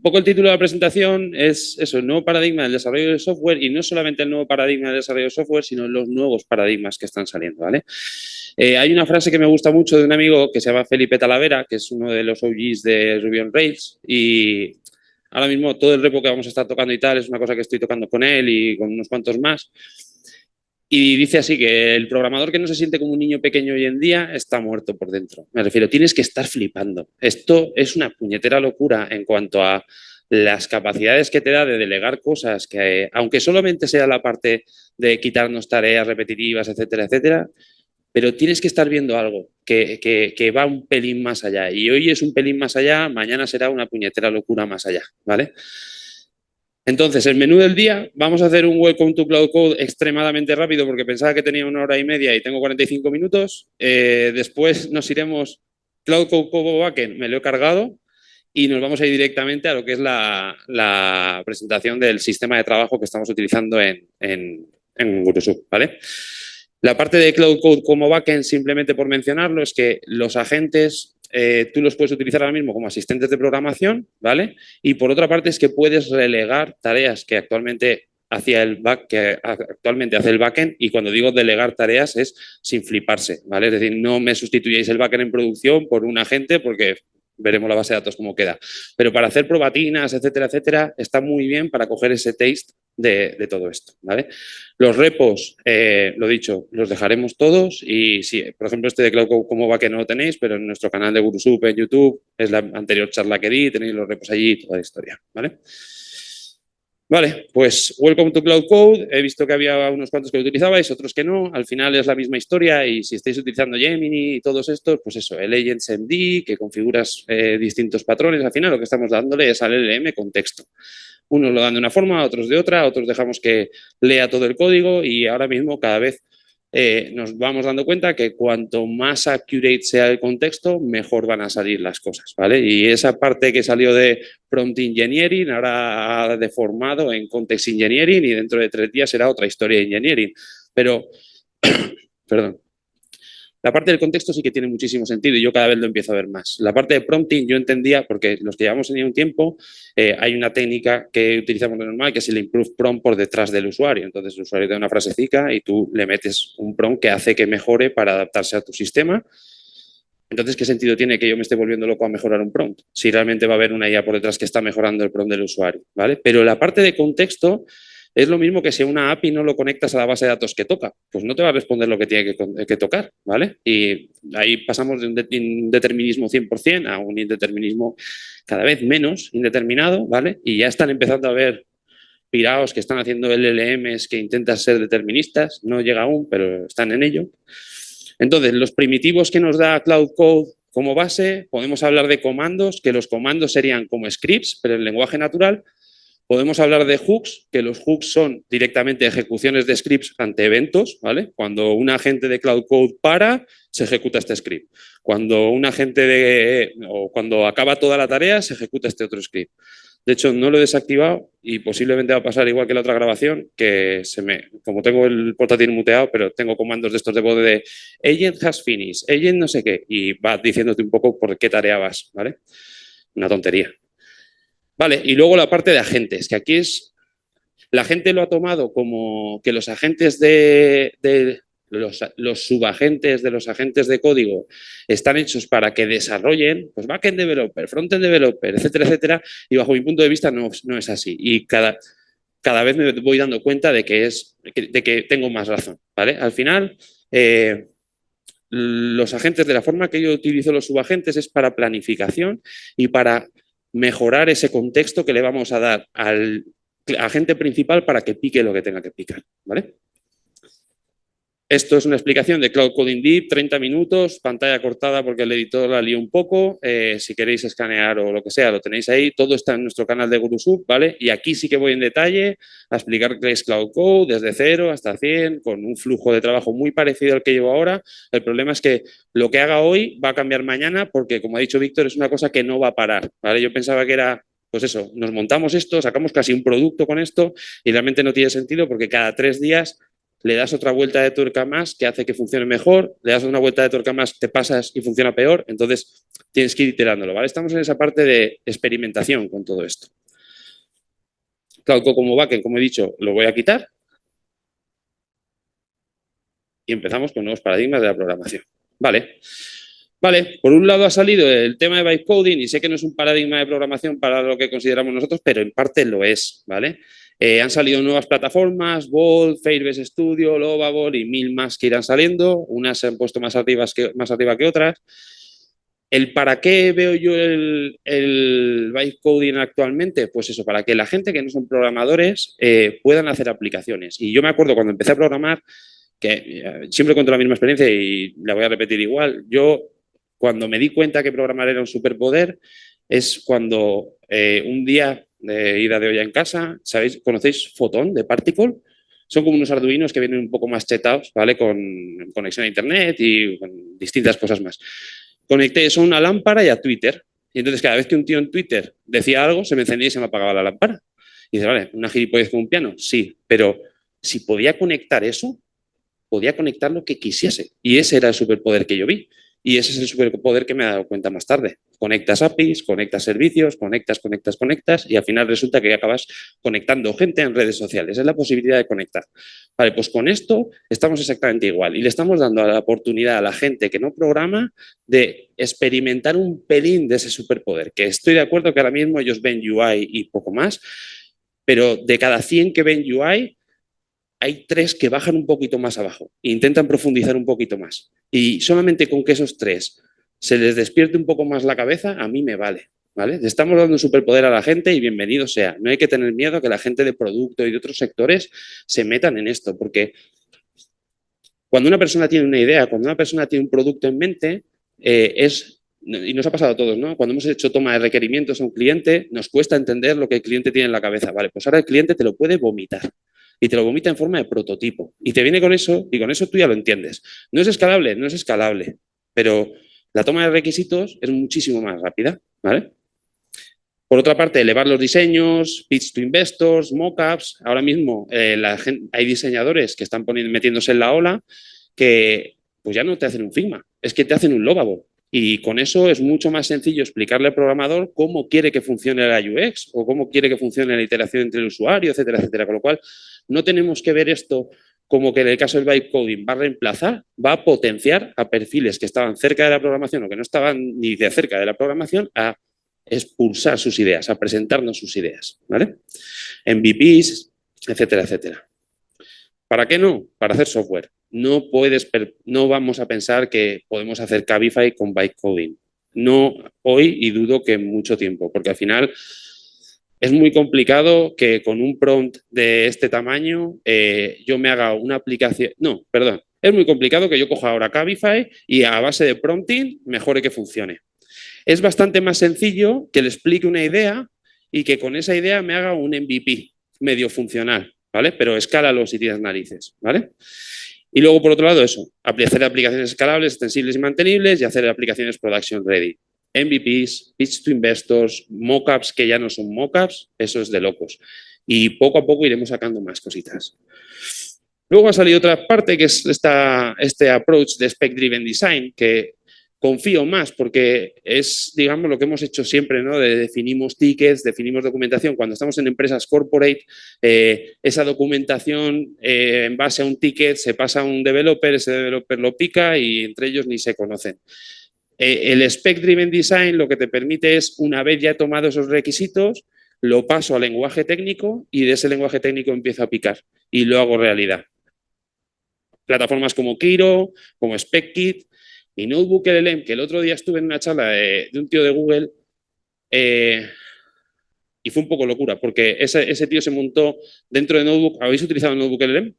Un poco el título de la presentación es eso, el nuevo paradigma del desarrollo de software, y no solamente el nuevo paradigma del desarrollo de software, sino los nuevos paradigmas que están saliendo, ¿vale? Hay una frase que me gusta mucho de un amigo que se llama Felipe Talavera, que es uno de los OGs de Ruby on Rails, y ahora mismo todo el repo que vamos a estar tocando y tal es una cosa que estoy tocando con él y con unos cuantos más. Y dice así que el programador que no se siente como un niño pequeño hoy en día está muerto por dentro. Me refiero, tienes que estar flipando. Esto es una puñetera locura en cuanto a las capacidades que te da de delegar cosas que, aunque solamente sea la parte de quitarnos tareas repetitivas, etcétera, etcétera, pero tienes que estar viendo algo que va un pelín más allá. Y hoy es un pelín más allá, mañana será una puñetera locura más allá, ¿vale? Entonces, el menú del día, vamos a hacer un Welcome to Cloud Code extremadamente rápido porque pensaba que tenía 1 hora y media y tengo 45 minutos. Después nos iremos Cloud Code como Backend, me lo he cargado, y nos vamos a ir directamente a lo que es la presentación del sistema de trabajo que estamos utilizando en Gurusup, ¿vale? La parte de Cloud Code como backend, simplemente por mencionarlo, es que los agentes tú los puedes utilizar ahora mismo como asistentes de programación, ¿vale? Y por otra parte es que puedes relegar tareas que actualmente hacia que actualmente hace el backend, y cuando digo delegar tareas es sin fliparse, ¿vale? Es decir, no me sustituyáis el backend en producción por un agente porque veremos la base de datos cómo queda. Pero para hacer probatinas, etcétera, etcétera, está muy bien para coger ese taste de todo esto, ¿vale? Los repos, lo dicho, los dejaremos todos, y si, por ejemplo, este de Cloud Cómo va, que no lo tenéis, pero en nuestro canal de Gurusup en YouTube es la anterior charla que di, tenéis los repos allí, toda la historia, ¿vale? Vale, pues Welcome to Cloud Code. He visto que había unos cuantos que lo utilizabais, otros que no. Al final es la misma historia, y si estáis utilizando Gemini y todos estos, pues eso, el Agents MD, que configuras distintos patrones. Al final lo que estamos dándole es al LLM contexto. Unos lo dan de una forma, otros de otra, otros dejamos que lea todo el código, y ahora mismo cada vez nos vamos dando cuenta que cuanto más accurate sea el contexto, mejor van a salir las cosas, ¿vale? Y esa parte que salió de prompt engineering ahora ha deformado en context engineering, y dentro de 3 días será otra historia de engineering. Pero, perdón, la parte del contexto sí que tiene muchísimo sentido, y yo cada vez lo empiezo a ver más. La parte de prompting yo entendía, porque los que llevamos en un tiempo, hay una técnica que utilizamos de normal, que es el improve prompt por detrás del usuario. Entonces el usuario da una frasecica y tú le metes un prompt que hace que mejore para adaptarse a tu sistema. Entonces, ¿qué sentido tiene que yo me esté volviendo loco a mejorar un prompt? Si realmente va a haber una IA por detrás que está mejorando el prompt del usuario, ¿vale? Pero la parte de contexto es lo mismo que si a una API no lo conectas a la base de datos que toca, pues no te va a responder lo que tiene que tocar, ¿vale? Y ahí pasamos de un determinismo 100% a un indeterminismo cada vez menos indeterminado, ¿vale? Y ya están empezando a ver piraos que están haciendo LLMs que intentan ser deterministas, no llega aún, pero están en ello. Entonces, los primitivos que nos da Cloud Code como base, podemos hablar de comandos, que los comandos serían como scripts, pero en lenguaje natural. Podemos hablar de hooks, que los hooks son directamente ejecuciones de scripts ante eventos, ¿vale? Cuando un agente de Cloud Code para, se ejecuta este script. Cuando un agente o cuando acaba toda la tarea, se ejecuta este otro script. De hecho, no lo he desactivado, y posiblemente va a pasar igual que la otra grabación, que como tengo el portátil muteado, pero tengo comandos de estos de voz de agent has finished, agent no sé qué, y va diciéndote un poco por qué tarea vas, ¿vale? Una tontería. Vale, y luego la parte de agentes, que aquí es, la gente lo ha tomado como que los agentes los subagentes de los agentes de código están hechos para que desarrollen, pues backend developer, frontend developer, etcétera, etcétera, y bajo mi punto de vista no es así. Y cada vez me voy dando cuenta de que tengo más razón, ¿vale? Al final, los agentes, de la forma que yo utilizo los subagentes, es para planificación y para mejorar ese contexto que le vamos a dar al agente principal para que pique lo que tenga que picar, ¿vale? Esto es una explicación de Cloud Coding Deep, 30 minutos, pantalla cortada porque el editor la lió un poco. Si queréis escanear o lo que sea, lo tenéis ahí. Todo está en nuestro canal de Gurusup, ¿vale? Y aquí sí que voy en detalle a explicar qué es Cloud Code desde 0 hasta 100, con un flujo de trabajo muy parecido al que llevo ahora. El problema es que lo que haga hoy va a cambiar mañana porque, como ha dicho Víctor, es una cosa que no va a parar, ¿vale? Yo pensaba que era, pues eso, nos montamos esto, sacamos casi un producto con esto, y realmente no tiene sentido porque cada 3 días le das otra vuelta de tuerca más que hace que funcione mejor, le das una vuelta de tuerca más, te pasas y funciona peor, entonces tienes que ir iterándolo, ¿vale? Estamos en esa parte de experimentación con todo esto. Cloud como backend, como he dicho, lo voy a quitar y empezamos con nuevos paradigmas de la programación. Vale, por un lado ha salido el tema de vibe coding y sé que no es un paradigma de programación para lo que consideramos nosotros, pero en parte lo es, ¿vale? Han salido nuevas plataformas, Bolt, Firebase Studio, Lovable y mil más que irán saliendo. Unas se han puesto más arriba que otras. ¿El para qué veo yo el vibe coding actualmente? Pues eso, para que la gente que no son programadores puedan hacer aplicaciones. Y yo me acuerdo cuando empecé a programar, que siempre cuento la misma experiencia y la voy a repetir igual. Yo, cuando me di cuenta que programar era un superpoder, es cuando un día de ida de olla en casa, ¿sabéis? ¿Conocéis Photon de Particle? Son como unos arduinos que vienen un poco más chetados, ¿vale? Con conexión a internet y con distintas cosas más. Conecté eso a una lámpara y a Twitter. Y entonces cada vez que un tío en Twitter decía algo, se me encendía y se me apagaba la lámpara. Y dice, vale, ¿una gilipollez con un piano? Sí, pero si podía conectar eso, podía conectar lo que quisiese. Y ese era el superpoder que yo vi. Y ese es el superpoder que me he dado cuenta más tarde. Conectas APIs, conectas servicios, conectas y al final resulta que acabas conectando gente en redes sociales. Es la posibilidad de conectar. Vale, pues con esto estamos exactamente igual y le estamos dando la oportunidad a la gente que no programa de experimentar un pelín de ese superpoder, que estoy de acuerdo que ahora mismo ellos ven UI y poco más, pero de cada 100 que ven UI, hay 3 que bajan un poquito más abajo e intentan profundizar un poquito más. Y solamente con que esos 3 se les despierte un poco más la cabeza, a mí me vale. ¿Vale? Le estamos dando un superpoder a la gente y bienvenido sea. No hay que tener miedo a que la gente de producto y de otros sectores se metan en esto, porque cuando una persona tiene una idea, cuando una persona tiene un producto en mente, y nos ha pasado a todos, ¿no? Cuando hemos hecho toma de requerimientos a un cliente, nos cuesta entender lo que el cliente tiene en la cabeza. Vale, pues ahora el cliente te lo puede vomitar. Y te lo vomita en forma de prototipo. Y te viene con eso, y con eso tú ya lo entiendes. ¿No es escalable? No es escalable. Pero la toma de requisitos es muchísimo más rápida, ¿vale? Por otra parte, elevar los diseños, pitch to investors, mockups. Ahora mismo hay diseñadores que están metiéndose en la ola que pues ya no te hacen un Figma, es que te hacen un Lovable. Y con eso es mucho más sencillo explicarle al programador cómo quiere que funcione la UX o cómo quiere que funcione la interacción entre el usuario, etcétera, etcétera. Con lo cual, no tenemos que ver esto como que en el caso del vibe coding va a reemplazar, va a potenciar a perfiles que estaban cerca de la programación o que no estaban ni de cerca de la programación a expulsar sus ideas, a presentarnos sus ideas, ¿vale? MVPs, etcétera, etcétera. ¿Para qué no? Para hacer software. No vamos a pensar que podemos hacer Cabify con bytecoding. No hoy y dudo que en mucho tiempo, porque al final es muy complicado que con un prompt de este tamaño yo me haga una aplicación. No, perdón. Es muy complicado que yo coja ahora Cabify y a base de prompting mejore que funcione. Es bastante más sencillo que le explique una idea y que con esa idea me haga un MVP medio funcional, ¿vale? Pero escálalo si tienes narices, ¿vale? Y luego, por otro lado, eso, hacer aplicaciones escalables, extensibles y mantenibles y hacer aplicaciones production ready. MVPs, pitch to investors, mockups que ya no son mockups, eso es de locos. Y poco a poco iremos sacando más cositas. Luego ha salido otra parte que es este approach de spec-driven design, que confío más porque es, digamos, lo que hemos hecho siempre, ¿no? Definimos tickets, definimos documentación. Cuando estamos en empresas corporate, esa documentación en base a un ticket se pasa a un developer, ese developer lo pica y entre ellos ni se conocen. El spec-driven design lo que te permite es, una vez ya he tomado esos requisitos, lo paso al lenguaje técnico y de ese lenguaje técnico empiezo a picar y lo hago realidad. Plataformas como Kiro, como SpecKit y Notebook LLM, que el otro día estuve en una charla de un tío de Google y fue un poco locura, porque ese tío se montó dentro de Notebook. ¿Habéis utilizado Notebook LLM?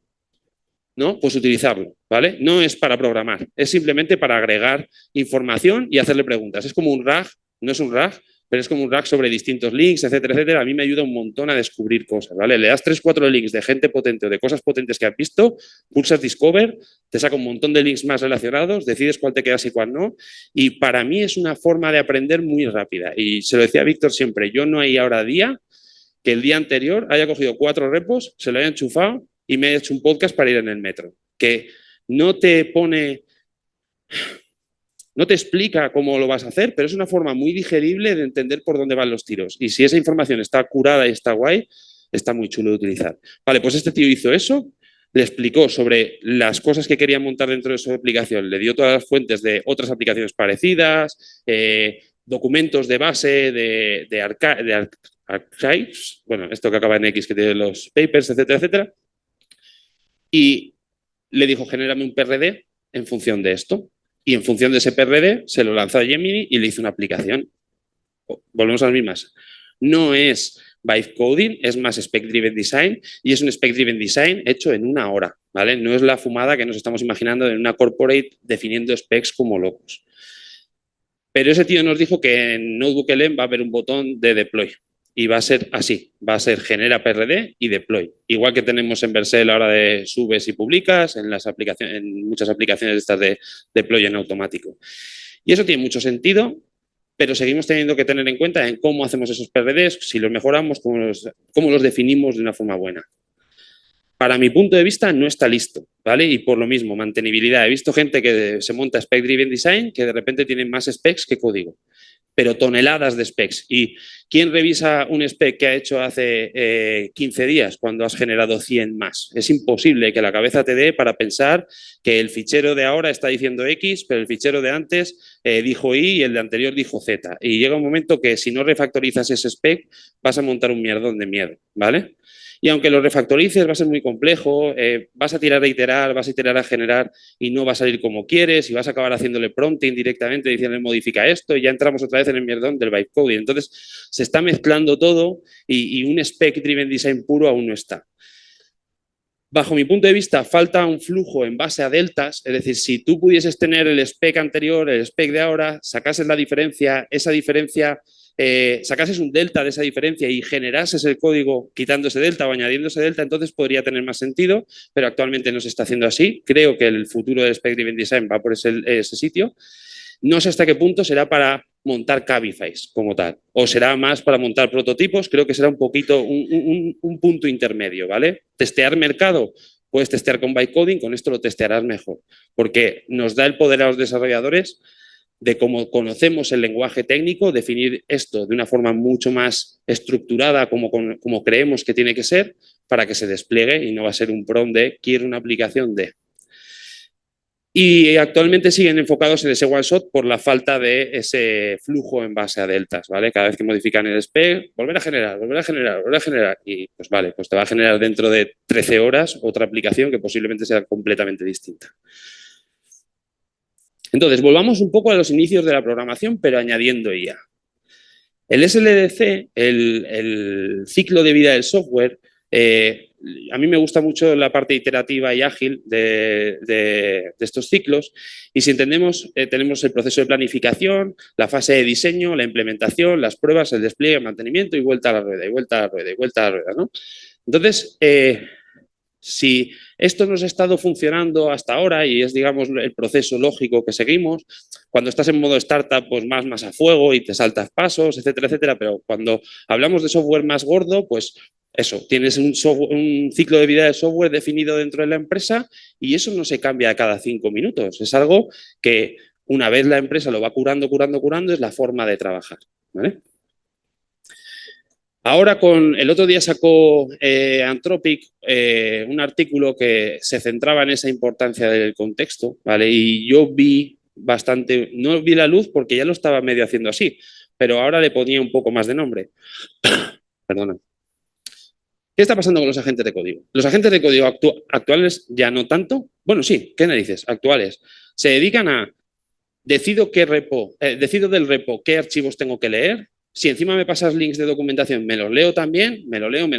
¿No? Pues utilizarlo, ¿vale? No es para programar, es simplemente para agregar información y hacerle preguntas. Es como un RAG, no es un RAG, pero es como un RAG sobre distintos links, etcétera, etcétera. A mí me ayuda un montón a descubrir cosas, ¿vale? Le das 3, 4 links de gente potente o de cosas potentes que has visto, pulsas Discover, te saca un montón de links más relacionados, decides cuál te quedas y cuál no. Y para mí es una forma de aprender muy rápida. Y se lo decía a Víctor siempre, yo no hay ahora día que el día anterior haya cogido 4 repos, se lo haya enchufado y me he hecho un podcast para ir en el metro. Que no te pone... No te explica cómo lo vas a hacer, pero es una forma muy digerible de entender por dónde van los tiros. Y si esa información está curada y está guay, está muy chulo de utilizar. Vale, pues este tío hizo eso, le explicó sobre las cosas que quería montar dentro de su aplicación, le dio todas las fuentes de otras aplicaciones parecidas, documentos de base, de archives, bueno, esto que acaba en X, que tiene los papers, etcétera, etcétera. Y le dijo, genérame un PRD en función de esto. Y en función de ese PRD se lo lanzó a Gemini y le hizo una aplicación. Volvemos a las mismas. No es vibe coding, es más spec-driven design y es un spec-driven design hecho en una hora, ¿vale? No es la fumada que nos estamos imaginando en una corporate definiendo specs como locos. Pero ese tío nos dijo que en NotebookLM va a haber un botón de deploy y va a ser así, va a ser genera PRD y deploy. Igual que tenemos en Vercel a la hora de subes y publicas, en muchas aplicaciones estas de deploy en automático. Y eso tiene mucho sentido, pero seguimos teniendo que tener en cuenta en cómo hacemos esos PRDs, si los mejoramos, cómo los definimos de una forma buena. Para mi punto de vista, no está listo, ¿vale? Y por lo mismo, mantenibilidad. He visto gente que se monta spec-driven design que de repente tienen más specs que código, pero toneladas de specs. ¿Y quién revisa un spec que ha hecho hace 15 días cuando has generado 100 más? Es imposible que la cabeza te dé para pensar que el fichero de ahora está diciendo X, pero el fichero de antes dijo Y y el de anterior dijo Z. Y llega un momento que si no refactorizas ese spec, vas a montar un mierdón de miedo, ¿vale? Y aunque lo refactorices va a ser muy complejo, vas a tirar a iterar, vas a tirar a generar y no va a salir como quieres y vas a acabar haciéndole prompting directamente diciendo modifica esto y ya entramos otra vez en el mierdón del vibe coding. Entonces se está mezclando todo y un spec-driven design puro aún no está. Bajo mi punto de vista, falta un flujo en base a deltas, es decir, si tú pudieses tener el spec anterior, el spec de ahora, sacases la diferencia, esa diferencia, sacases un delta de esa diferencia y generases el código quitando ese delta o añadiendo ese delta, entonces podría tener más sentido, pero actualmente no se está haciendo así. Creo que el futuro del spec-driven design va por ese sitio. No sé hasta qué punto será para montar Cabifys como tal, o será más para montar prototipos, creo que será un poquito un punto intermedio, ¿vale? Testear mercado, puedes testear con bytecoding, con esto lo testearás mejor, porque nos da el poder a los desarrolladores de cómo conocemos el lenguaje técnico, definir esto de una forma mucho más estructurada como creemos que tiene que ser para que se despliegue y no va a ser un prompt de quiero una aplicación de... Y actualmente siguen enfocados en ese one shot por la falta de ese flujo en base a deltas, ¿vale? Cada vez que modifican el spec, volver a generar, volver a generar, volver a generar. Y pues vale, pues te va a generar dentro de 13 horas otra aplicación que posiblemente sea completamente distinta. Entonces, volvamos un poco a los inicios de la programación, pero añadiendo IA. El SLDC, el ciclo de vida del software, a mí me gusta mucho la parte iterativa y ágil de estos ciclos y si entendemos, tenemos el proceso de planificación, la fase de diseño, la implementación, las pruebas, el despliegue, el mantenimiento y vuelta a la rueda, y vuelta a la rueda, y vuelta a la rueda, ¿no? Entonces, si esto nos ha estado funcionando hasta ahora y es, digamos, el proceso lógico que seguimos, cuando estás en modo startup, pues más a fuego y te saltas pasos, etcétera, etcétera, pero cuando hablamos de software más gordo, pues eso, tienes un ciclo de vida de software definido dentro de la empresa y eso no se cambia cada 5 minutos. Es algo que una vez la empresa lo va curando, es la forma de trabajar, ¿vale? Ahora el otro día sacó Anthropic un artículo que se centraba en esa importancia del contexto, ¿vale? Y yo vi bastante, no vi la luz porque ya lo estaba medio haciendo así, pero ahora le ponía un poco más de nombre. Perdona. ¿Qué está pasando con los agentes de código? Los agentes de código actuales ya no tanto. Bueno, sí, ¿qué narices? Actuales. Se dedican a decido del repo qué archivos tengo que leer. Si encima me pasas links de documentación, me los leo también, me lo leo,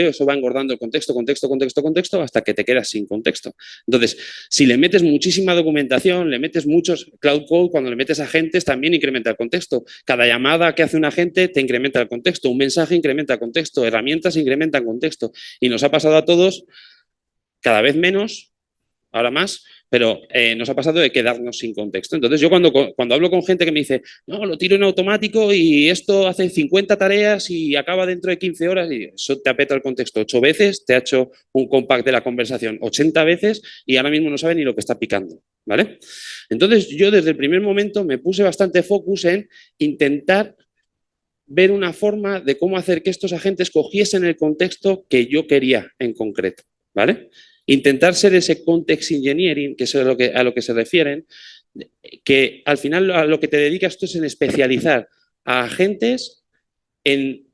eso va engordando el contexto, hasta que te quedas sin contexto. Entonces, si le metes muchísima documentación, le metes muchos cloud code, cuando le metes agentes también incrementa el contexto. Cada llamada que hace un agente te incrementa el contexto, un mensaje incrementa el contexto, herramientas incrementan contexto. Y nos ha pasado a todos cada vez menos, ahora más, pero nos ha pasado de quedarnos sin contexto. Entonces yo cuando hablo con gente que me dice, no, lo tiro en automático y esto hace 50 tareas y acaba dentro de 15 horas, y eso te apeta el contexto 8 veces, te ha hecho un compact de la conversación 80 veces y ahora mismo no sabe ni lo que está picando, ¿vale? Entonces yo desde el primer momento me puse bastante focus en intentar ver una forma de cómo hacer que estos agentes cogiesen el contexto que yo quería en concreto, ¿vale? Intentar ser ese context engineering, que es a lo que se refieren, que al final a lo que te dedicas tú es en especializar a agentes en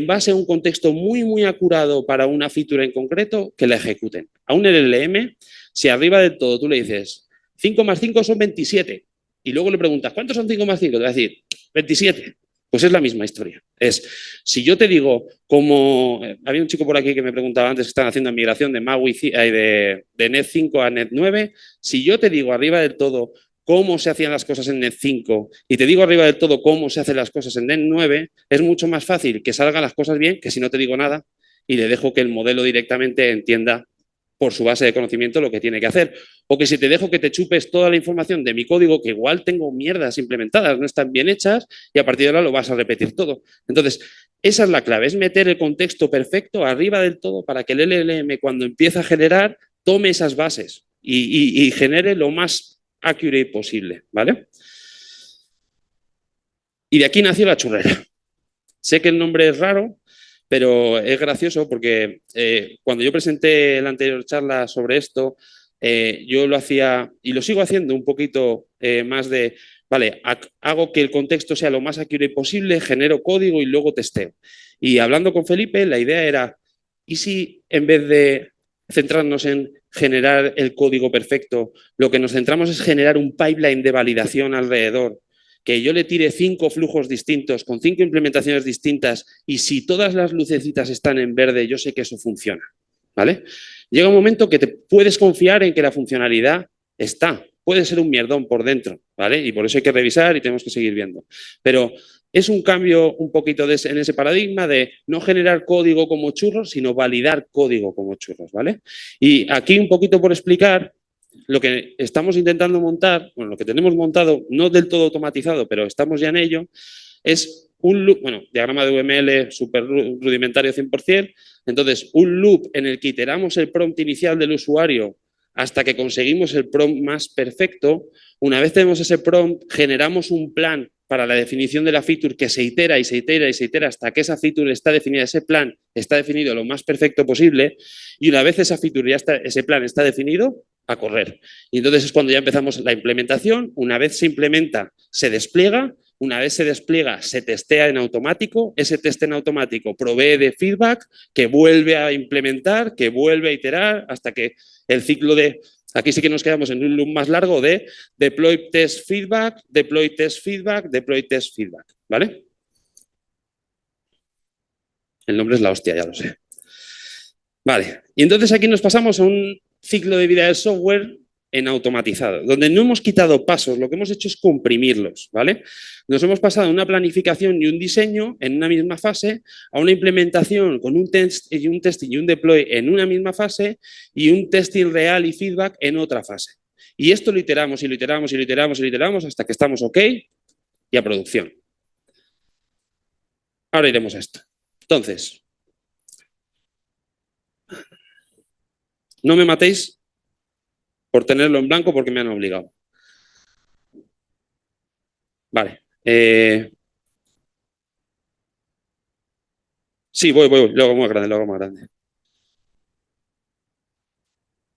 base a un contexto muy, muy acurado para una feature en concreto, que la ejecuten. A un LLM, si arriba de todo tú le dices 5 más 5 son 27, y luego le preguntas, ¿cuántos son 5 más 5? Te va a decir, 27. Pues es la misma historia. Si yo te digo, como había un chico por aquí que me preguntaba antes que están haciendo migración de MAUI, de Net 5 a Net 9, si yo te digo arriba del todo cómo se hacían las cosas en Net 5 y te digo arriba del todo cómo se hacen las cosas en Net 9, es mucho más fácil que salgan las cosas bien que si no te digo nada y le dejo que el modelo directamente entienda por su base de conocimiento lo que tiene que hacer. O que si te dejo que te chupes toda la información de mi código, que igual tengo mierdas implementadas, no están bien hechas, y a partir de ahora lo vas a repetir todo. Entonces, esa es la clave, es meter el contexto perfecto arriba del todo para que el LLM cuando empieza a generar tome esas bases y genere lo más accurate posible, ¿vale? Y de aquí nació la churrera. Sé que el nombre es raro, pero es gracioso porque cuando yo presenté la anterior charla sobre esto, yo lo hacía y lo sigo haciendo un poquito más de, vale, hago que el contexto sea lo más accurate posible, genero código y luego testeo. Y hablando con Felipe, la idea era, ¿y si en vez de centrarnos en generar el código perfecto, lo que nos centramos es generar un pipeline de validación alrededor? Que yo le tire 5 flujos distintos con 5 implementaciones distintas y si todas las lucecitas están en verde, yo sé que eso funciona, ¿vale? Llega un momento que te puedes confiar en que la funcionalidad está. Puede ser un mierdón por dentro, ¿vale? Y por eso hay que revisar y tenemos que seguir viendo. Pero es un cambio un poquito en ese paradigma de no generar código como churros, sino validar código como churros, ¿vale? Y aquí un poquito por explicar, lo que estamos intentando montar, bueno, lo que tenemos montado, no del todo automatizado, pero estamos ya en ello, es un loop, bueno, diagrama de UML súper rudimentario 100%, entonces un loop en el que iteramos el prompt inicial del usuario hasta que conseguimos el prompt más perfecto. Una vez tenemos ese prompt, generamos un plan para la definición de la feature que se itera y se itera y se itera hasta que esa feature está definida, ese plan está definido lo más perfecto posible, y una vez esa feature ya está, ese plan está definido, a correr. Y entonces es cuando ya empezamos la implementación. Una vez se implementa, se despliega. Una vez se despliega, se testea en automático. Ese test en automático provee de feedback que vuelve a implementar, que vuelve a iterar hasta que el ciclo de... Aquí sí que nos quedamos en un loop más largo de deploy test feedback, deploy test feedback, deploy test feedback. ¿Vale? El nombre es la hostia, ya lo sé. Vale, y entonces aquí nos pasamos a un ciclo de vida del software en automatizado, donde no hemos quitado pasos, lo que hemos hecho es comprimirlos, ¿vale? Nos hemos pasado de una planificación y un diseño en una misma fase a una implementación con un test y un testing y un deploy en una misma fase y un testing real y feedback en otra fase. Y esto lo iteramos y lo iteramos y lo iteramos y lo iteramos hasta que estamos OK y a producción. Ahora iremos a esto. Entonces, no me matéis por tenerlo en blanco porque me han obligado. Vale. Sí, voy. Lo hago más grande, lo hago más grande.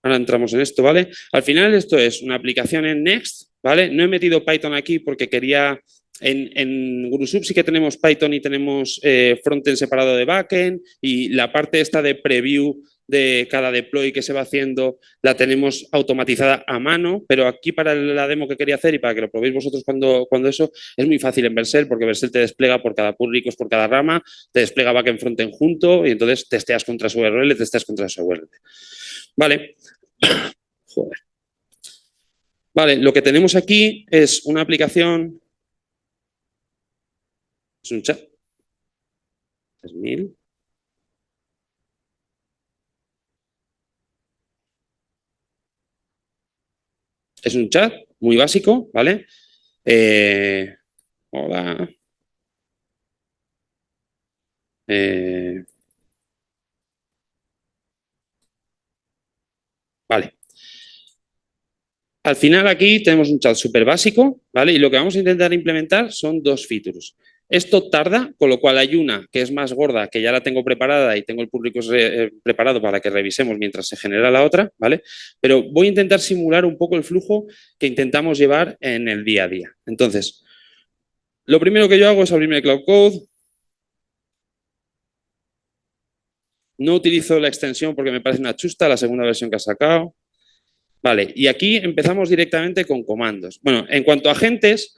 Ahora entramos en esto, ¿vale? Al final esto es una aplicación en Next, ¿vale? No he metido Python aquí porque quería... En GuruSub sí que tenemos Python y tenemos frontend separado de backend y la parte esta de preview de cada deploy que se va haciendo la tenemos automatizada a mano, pero aquí para la demo que quería hacer y para que lo probéis vosotros cuando eso, es muy fácil en Vercel porque Vercel te despliega por cada pull request, por cada rama, te despliega backend frontend junto y entonces testeas contra su URL, testeas contra su URL. Vale. Joder. Vale, lo que tenemos aquí es una aplicación, es un chat, 3000. es un chat muy básico, ¿vale? Hola. Vale. Al final aquí tenemos un chat súper básico, ¿vale? Y lo que vamos a intentar implementar son dos features. Esto tarda, con lo cual hay una que es más gorda, que ya la tengo preparada y tengo el público preparado para que revisemos mientras se genera la otra, ¿vale? Pero voy a intentar simular un poco el flujo que intentamos llevar en el día a día. Entonces, lo primero que yo hago es abrirme Cloud Code. No utilizo la extensión porque me parece una chusta, la segunda versión que ha sacado. Vale, y aquí empezamos directamente con comandos. Bueno, en cuanto a agentes,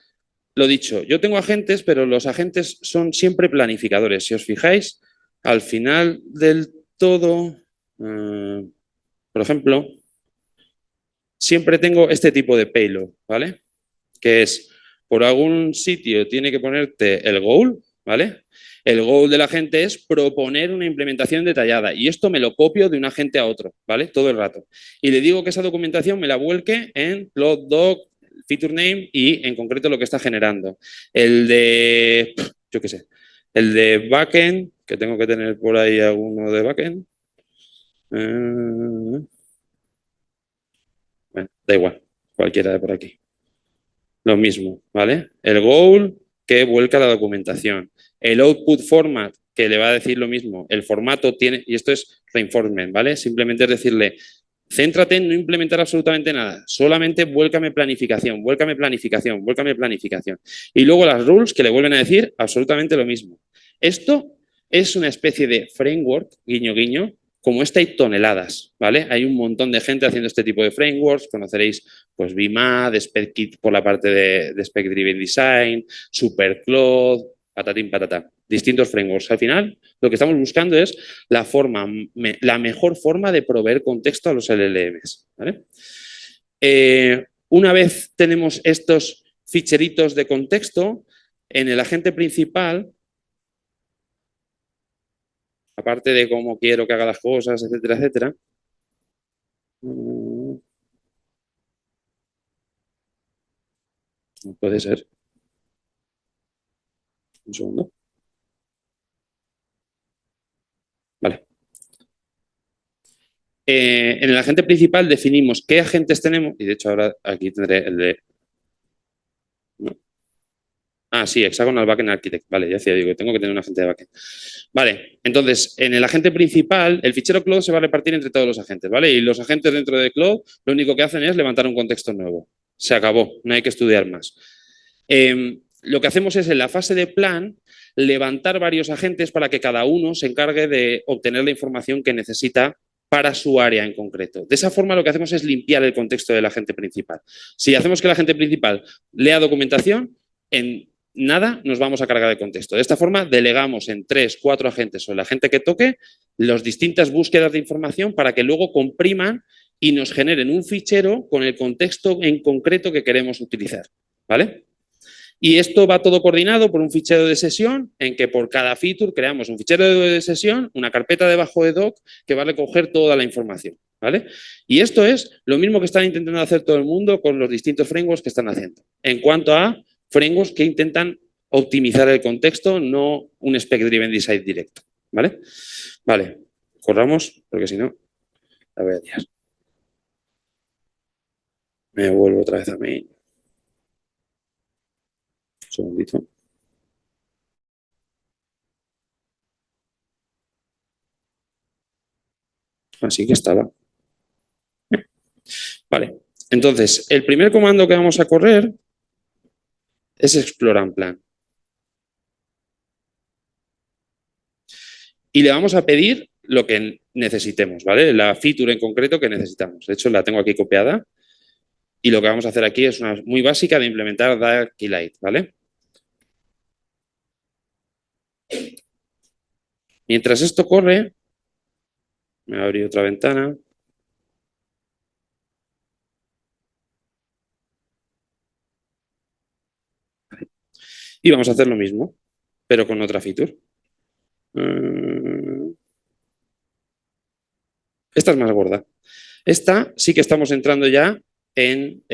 lo dicho, yo tengo agentes, pero los agentes son siempre planificadores. Si os fijáis, al final del todo, por ejemplo, siempre tengo este tipo de payload, ¿vale? Que es, por algún sitio tiene que ponerte el goal, ¿vale? El goal de la gente es proponer una implementación detallada y esto me lo copio de un agente a otro, ¿vale? Todo el rato. Y le digo que esa documentación me la vuelque en plot doc, feature name y en concreto lo que está generando. El de, yo qué sé, el de backend, que tengo que tener por ahí alguno de backend. Bueno, da igual, cualquiera de por aquí. Lo mismo, ¿vale? El goal que vuelca la documentación. El output format que le va a decir lo mismo. El formato tiene, y esto es reinforcement, ¿vale? Simplemente es decirle, céntrate en no implementar absolutamente nada, solamente vuélcame planificación, vuélcame planificación, vuélcame planificación. Y luego las rules que le vuelven a decir absolutamente lo mismo. Esto es una especie de framework, guiño, guiño, como esta hay toneladas, ¿vale? Hay un montón de gente haciendo este tipo de frameworks, conoceréis pues BIMA, SpecKit por la parte de Spec Driven Design, SuperCloud, patatín patatá, distintos frameworks. Al final, lo que estamos buscando es la mejor forma de proveer contexto a los LLMs, ¿vale? Una vez tenemos estos ficheritos de contexto, en el agente principal, aparte de cómo quiero que haga las cosas, etcétera, etcétera, puede ser. Un segundo. Vale. En el agente principal definimos qué agentes tenemos, y de hecho ahora aquí tendré el de... No. Ah, sí, Hexagonal Backend Architect. Vale, ya decía, digo, tengo que tener un agente de backend. Vale, entonces, en el agente principal, el fichero Cloud se va a repartir entre todos los agentes, ¿vale? Y los agentes dentro de Cloud lo único que hacen es levantar un contexto nuevo. Se acabó, no hay que estudiar más. Lo que hacemos es, en la fase de plan, levantar varios agentes para que cada uno se encargue de obtener la información que necesita para su área en concreto. De esa forma lo que hacemos es limpiar el contexto del agente principal. Si hacemos que el agente principal lea documentación, en nada nos vamos a cargar de contexto. De esta forma delegamos en 3, 4 agentes o el agente que toque las distintas búsquedas de información para que luego compriman y nos generen un fichero con el contexto en concreto que queremos utilizar. ¿Vale? Y esto va todo coordinado por un fichero de sesión en que por cada feature creamos un fichero de sesión, una carpeta debajo de doc que va a recoger toda la información. ¿Vale? Y esto es lo mismo que están intentando hacer todo el mundo con los distintos frameworks que están haciendo. En cuanto a frameworks que intentan optimizar el contexto, no un spec-driven design directo. ¿Vale? Vale, corramos, porque si no, la voy a liar. Me vuelvo otra vez a mí. Un segundito. Así que estaba. Vale, entonces, el primer comando que vamos a correr es explore and plan. Y le vamos a pedir lo que necesitemos, ¿vale? La feature en concreto que necesitamos. De hecho, la tengo aquí copiada. Y lo que vamos a hacer aquí es una muy básica de implementar Dark Keylight, ¿vale? Mientras esto corre, me voy a abrir otra ventana. Y vamos a hacer lo mismo, pero con otra feature. Esta es más gorda. Esta sí que estamos entrando ya en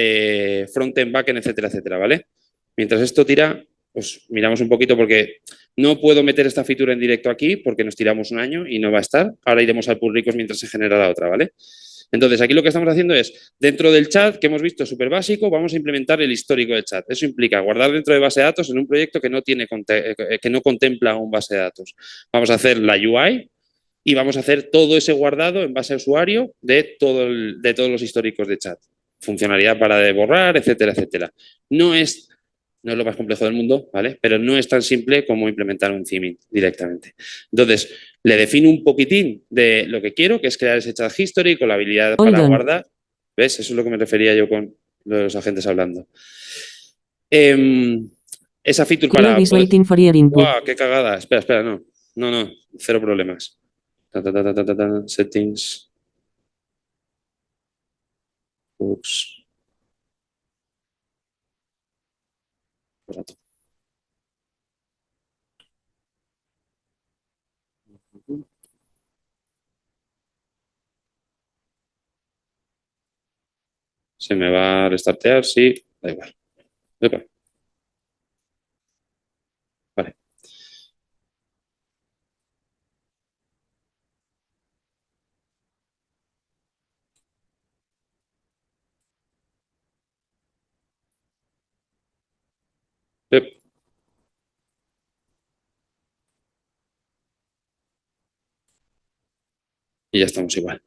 frontend, backend, etcétera, etcétera, ¿vale? Mientras esto tira, pues miramos un poquito porque no puedo meter esta feature en directo aquí porque nos tiramos un año y no va a estar. Ahora iremos al pull request mientras se genera la otra, ¿vale? Entonces, aquí lo que estamos haciendo es, dentro del chat, que hemos visto súper básico, vamos a implementar el histórico del chat. Eso implica guardar dentro de base de datos en un proyecto que no contempla un base de datos. Vamos a hacer la UI y vamos a hacer todo ese guardado en base a usuario de todos los históricos de chat. Funcionalidad para de borrar, etcétera, etcétera. No es lo más complejo del mundo, ¿vale? Pero no es tan simple como implementar un theming directamente. Entonces, le defino un poquitín de lo que quiero, que es crear ese chat history con la habilidad para guardar. ¿Ves? Eso es lo que me refería yo con los agentes hablando. Esa feature para... ¡Wow! ¡Qué cagada! Espera, no. No, cero problemas. Settings. Oops. Se me va a restartear, sí, da igual. Epa. Vale. Yep. Y ya estamos igual.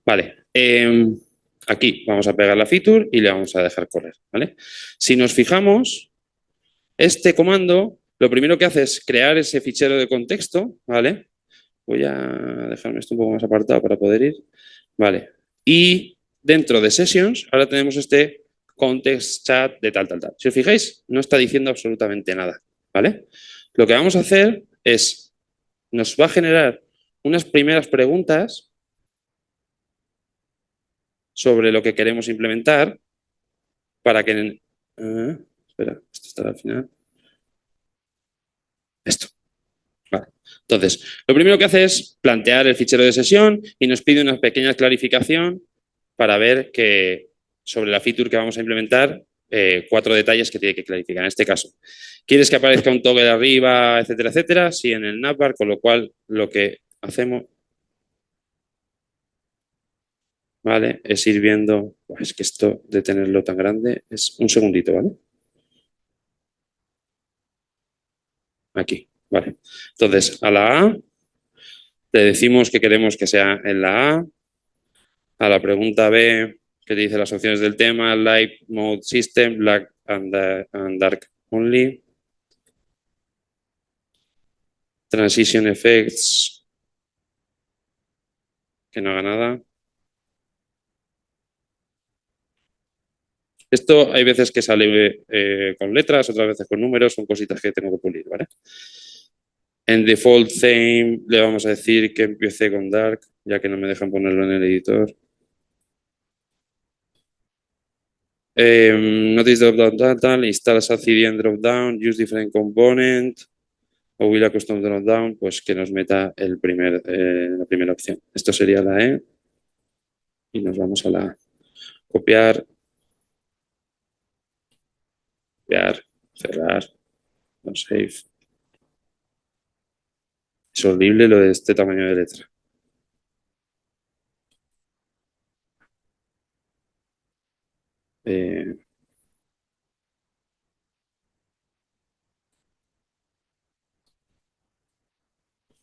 Vale. Aquí vamos a pegar la feature y le vamos a dejar correr, ¿vale? Si nos fijamos, este comando lo primero que hace es crear ese fichero de contexto, ¿vale? Voy a dejarme esto un poco más apartado para poder ir. Vale. Y dentro de sessions, ahora tenemos este context chat de tal. Si os fijáis, no está diciendo absolutamente nada, ¿vale? Lo que vamos a hacer es, nos va a generar unas primeras preguntas sobre lo que queremos implementar para que... espera, esto estará al final. Esto. Vale. Entonces, lo primero que hace es plantear el fichero de sesión y nos pide una pequeña clarificación para ver que sobre la feature que vamos a implementar, 4 detalles que tiene que clarificar. En este caso, ¿quieres que aparezca un toggle arriba, etcétera, etcétera? Sí, en el navbar, con lo cual lo que hacemos, ¿vale? Es ir viendo, es que esto de tenerlo tan grande es un segundito, ¿vale? Aquí, vale. Entonces, a la A le decimos que queremos que sea en la A. A la pregunta B, que te dice las opciones del tema, Light Mode System, Black and Dark Only. Transition Effects, que no haga nada. Esto hay veces que sale con letras, otras veces con números, son cositas que tengo que pulir, ¿vale? En Default Theme le vamos a decir que empiece con Dark, ya que no me dejan ponerlo en el editor. Notice drop down, install CDN drop down, use different component, o will a custom drop down, pues que nos meta la primera opción. Esto sería la E. Y nos vamos a la A. Copiar, cerrar, no save. Es horrible lo de este tamaño de letra.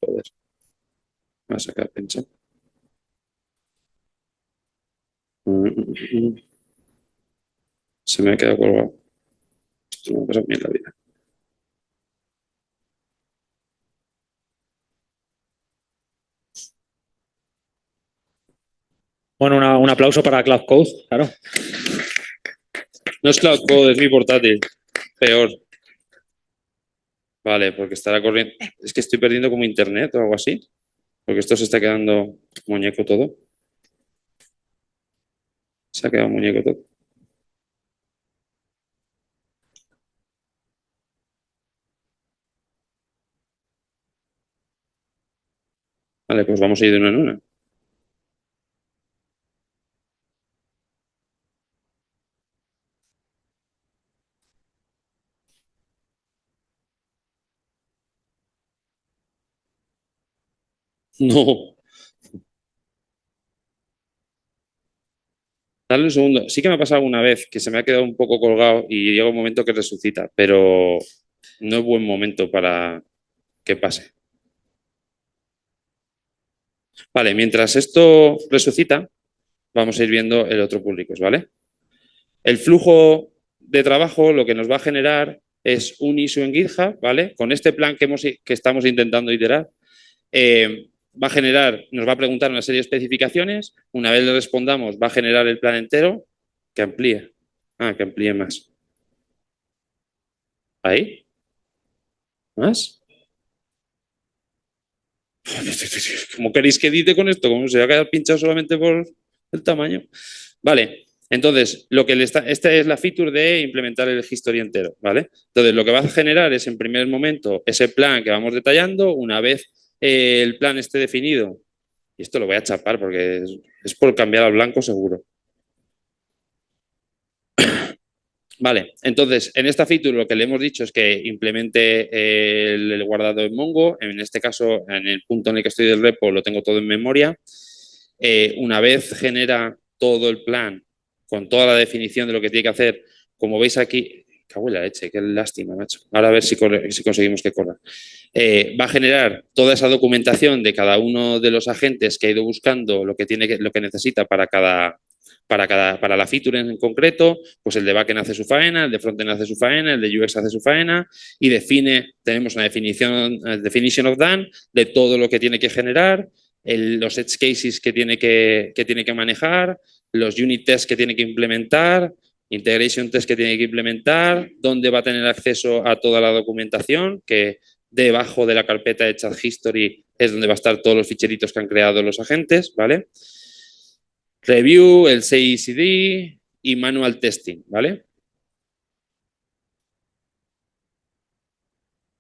Joder. Voy a sacar pensar. Se me ha quedado colgado. Esto no me pasa a mí en la vida. Bueno, un aplauso para Cloud Code, claro. No es Cloud Code, es mi portátil. Peor. Vale, porque estará corriendo. Es que estoy perdiendo como internet o algo así. Porque esto se está quedando muñeco todo. Se ha quedado muñeco todo. Vale, pues vamos a ir de una en una. No. Dale un segundo. Sí que me ha pasado alguna vez que se me ha quedado un poco colgado y llega un momento que resucita, pero no es buen momento para que pase. Vale, mientras esto resucita, vamos a ir viendo el otro públicos, ¿vale? El flujo de trabajo lo que nos va a generar es un issue en GitHub, ¿vale? Con este plan que estamos intentando iterar, va a generar, nos va a preguntar una serie de especificaciones. Una vez le respondamos, va a generar el plan entero que amplíe. Que amplíe más. Ahí. ¿Más? ¿Cómo queréis que edite con esto? ¿Cómo se va a quedar pinchado solamente por el tamaño? Vale, entonces, esta es la feature de implementar el history entero, ¿vale? Entonces, lo que va a generar es, en primer momento, ese plan que vamos detallando. Una vez el plan esté definido, y esto lo voy a chapar porque es por cambiar al blanco seguro. Vale, entonces, en esta feature lo que le hemos dicho es que implemente el guardado en Mongo. En este caso, en el punto en el que estoy del repo, lo tengo todo en memoria. Una vez genera todo el plan con toda la definición de lo que tiene que hacer, como veis aquí, cago en la leche, qué lástima, macho. Ahora a ver si conseguimos que corra. Va a generar toda esa documentación de cada uno de los agentes que ha ido buscando lo que necesita para la feature en concreto. Pues el de backend hace su faena, el de frontend hace su faena, el de UX hace su faena y tenemos una definition of done de todo lo que tiene que generar, los edge cases que tiene que manejar, los unit tests que tiene que implementar, integration tests que tiene que implementar, dónde va a tener acceso a toda la documentación, que debajo de la carpeta de chat history es donde va a estar todos los ficheritos que han creado los agentes, ¿vale? Review, el CI/CD y manual testing, ¿vale?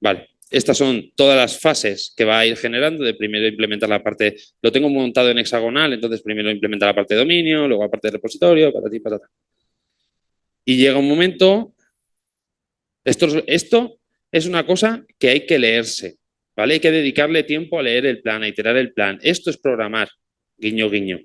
Vale. Estas son todas las fases que va a ir generando. De primero implementar la parte, lo tengo montado en hexagonal, entonces primero implementa la parte de dominio, luego la parte de repositorio, patati, patata. Y llega un momento, esto es una cosa que hay que leerse, ¿vale? Hay que dedicarle tiempo a leer el plan, a iterar el plan. Esto es programar, guiño, guiño.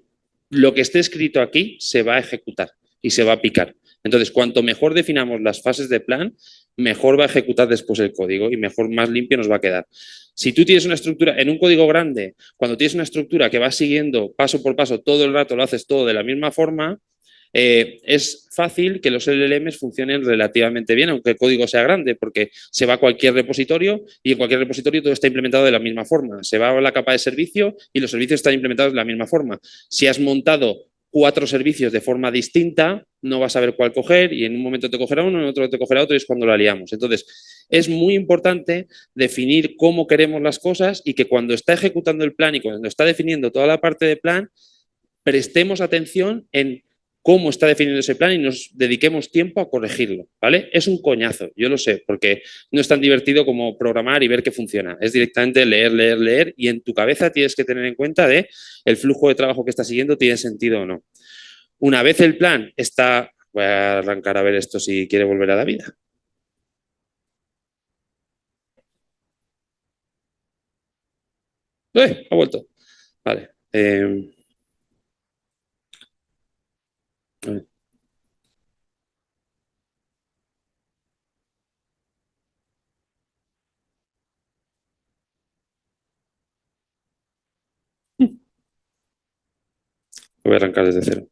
Lo que esté escrito aquí se va a ejecutar y se va a picar. Entonces, cuanto mejor definamos las fases de plan, mejor va a ejecutar después el código y mejor, más limpio nos va a quedar. Si tú tienes una estructura en un código grande, cuando tienes una estructura que vas siguiendo paso por paso todo el rato, lo haces todo de la misma forma, es fácil que los LLMs funcionen relativamente bien, aunque el código sea grande, porque se va a cualquier repositorio y en cualquier repositorio todo está implementado de la misma forma. Se va a la capa de servicio y los servicios están implementados de la misma forma. Si has montado 4 servicios de forma distinta, no vas a saber cuál coger y en un momento te cogerá uno, en otro te cogerá otro y es cuando lo liamos. Entonces, es muy importante definir cómo queremos las cosas y que cuando está ejecutando el plan y cuando está definiendo toda la parte de plan, prestemos atención en cómo está definiendo ese plan y nos dediquemos tiempo a corregirlo, ¿vale? Es un coñazo, yo lo sé, porque no es tan divertido como programar y ver que funciona. Es directamente leer, leer, leer y en tu cabeza tienes que tener en cuenta de el flujo de trabajo que estás siguiendo tiene sentido o no. Una vez el plan está... Voy a arrancar a ver esto si quiere volver a la vida. Ha vuelto. Vale. Voy a arrancar desde cero.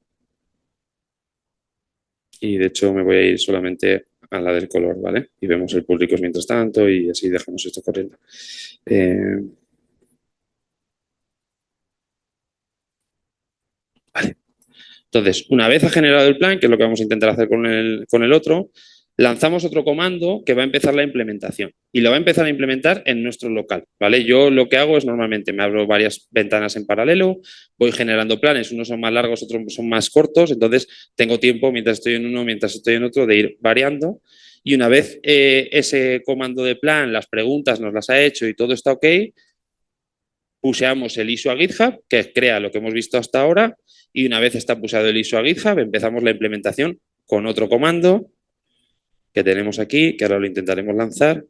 Y de hecho me voy a ir solamente a la del color, ¿vale? Y vemos el público mientras tanto y así dejamos esto corriendo. Vale. Entonces, una vez ha generado el plan, que es lo que vamos a intentar hacer con el otro, lanzamos otro comando que va a empezar la implementación y lo va a empezar a implementar en nuestro local, ¿vale? Yo lo que hago es normalmente me abro varias ventanas en paralelo, voy generando planes, unos son más largos, otros son más cortos, entonces tengo tiempo mientras estoy en uno, mientras estoy en otro de ir variando y una vez ese comando de plan, las preguntas nos las ha hecho y todo está ok, puseamos el ISO a GitHub, que crea lo que hemos visto hasta ahora, y una vez está pusado el ISO a GitHub, empezamos la implementación con otro comando que tenemos aquí, que ahora lo intentaremos lanzar,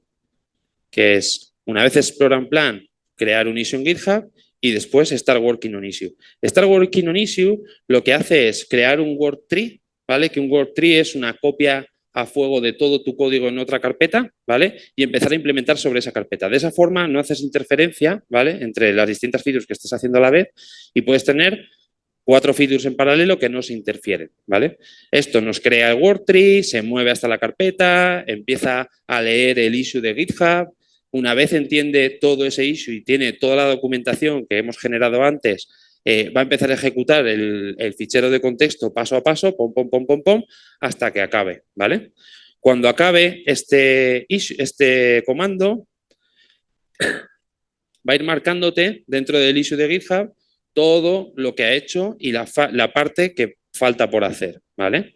que es, una vez explora en plan, crear un ISO en GitHub, y después Start Working on Issue. Start Working on Issue lo que hace es crear un work tree, ¿vale? Que un work tree es una copia a fuego de todo tu código en otra carpeta, ¿vale? Y empezar a implementar sobre esa carpeta. De esa forma no haces interferencia, ¿vale? Entre las distintas features que estés haciendo a la vez y puedes tener 4 features en paralelo que no se interfieren, ¿vale? Esto nos crea el worktree, se mueve hasta la carpeta, empieza a leer el issue de GitHub. Una vez entiende todo ese issue y tiene toda la documentación que hemos generado antes, va a empezar a ejecutar el fichero de contexto paso a paso, pom, pom, pom, pom, pom, hasta que acabe, ¿vale? Cuando acabe este comando, va a ir marcándote dentro del issue de GitHub todo lo que ha hecho y la parte que falta por hacer, ¿vale?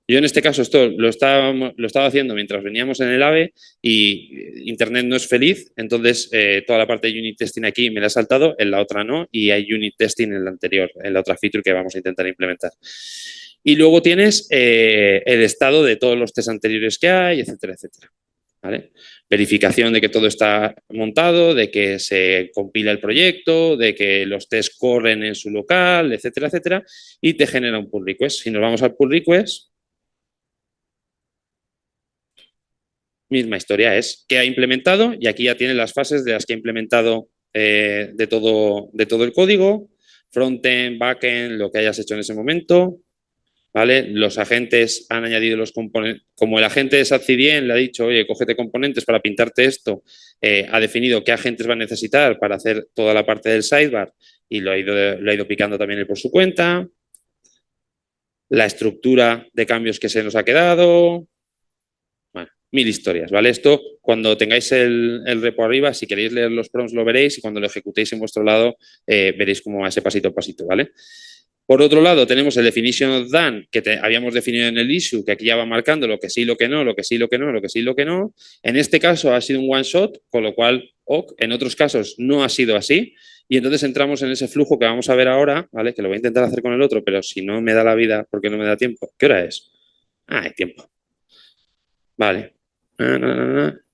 Yo en este caso esto lo estaba haciendo mientras veníamos en el AVE y Internet no es feliz, entonces toda la parte de unit testing aquí me la he saltado, en la otra no, y hay unit testing en la anterior, en la otra feature que vamos a intentar implementar. Y luego tienes el estado de todos los tests anteriores que hay, etcétera, etcétera. ¿Vale? Verificación de que todo está montado, de que se compila el proyecto, de que los tests corren en su local, etcétera, etcétera, y te genera un pull request. Si nos vamos al pull request, misma historia, es qué ha implementado y aquí ya tiene las fases de las que ha implementado de todo el código, frontend, backend, lo que hayas hecho en ese momento, ¿vale? Los agentes han añadido los componentes, como el agente de SATCDN le ha dicho, oye, cógete componentes para pintarte esto, ha definido qué agentes va a necesitar para hacer toda la parte del sidebar y lo ha ido picando también él por su cuenta, la estructura de cambios que se nos ha quedado, bueno, 1000 historias, ¿vale? Esto, cuando tengáis el repo arriba, si queréis leer los prompts lo veréis y cuando lo ejecutéis en vuestro lado veréis cómo va ese pasito a pasito, ¿vale? Por otro lado, tenemos el definition of done, que habíamos definido en el issue, que aquí ya va marcando lo que sí, lo que no, lo que sí, lo que no, lo que sí, lo que no. En este caso ha sido un one shot, con lo cual, en otros casos no ha sido así. Y entonces entramos en ese flujo que vamos a ver ahora, ¿vale? Que lo voy a intentar hacer con el otro, pero si no me da la vida porque no me da tiempo. ¿Qué hora es? Ah, hay tiempo. Vale.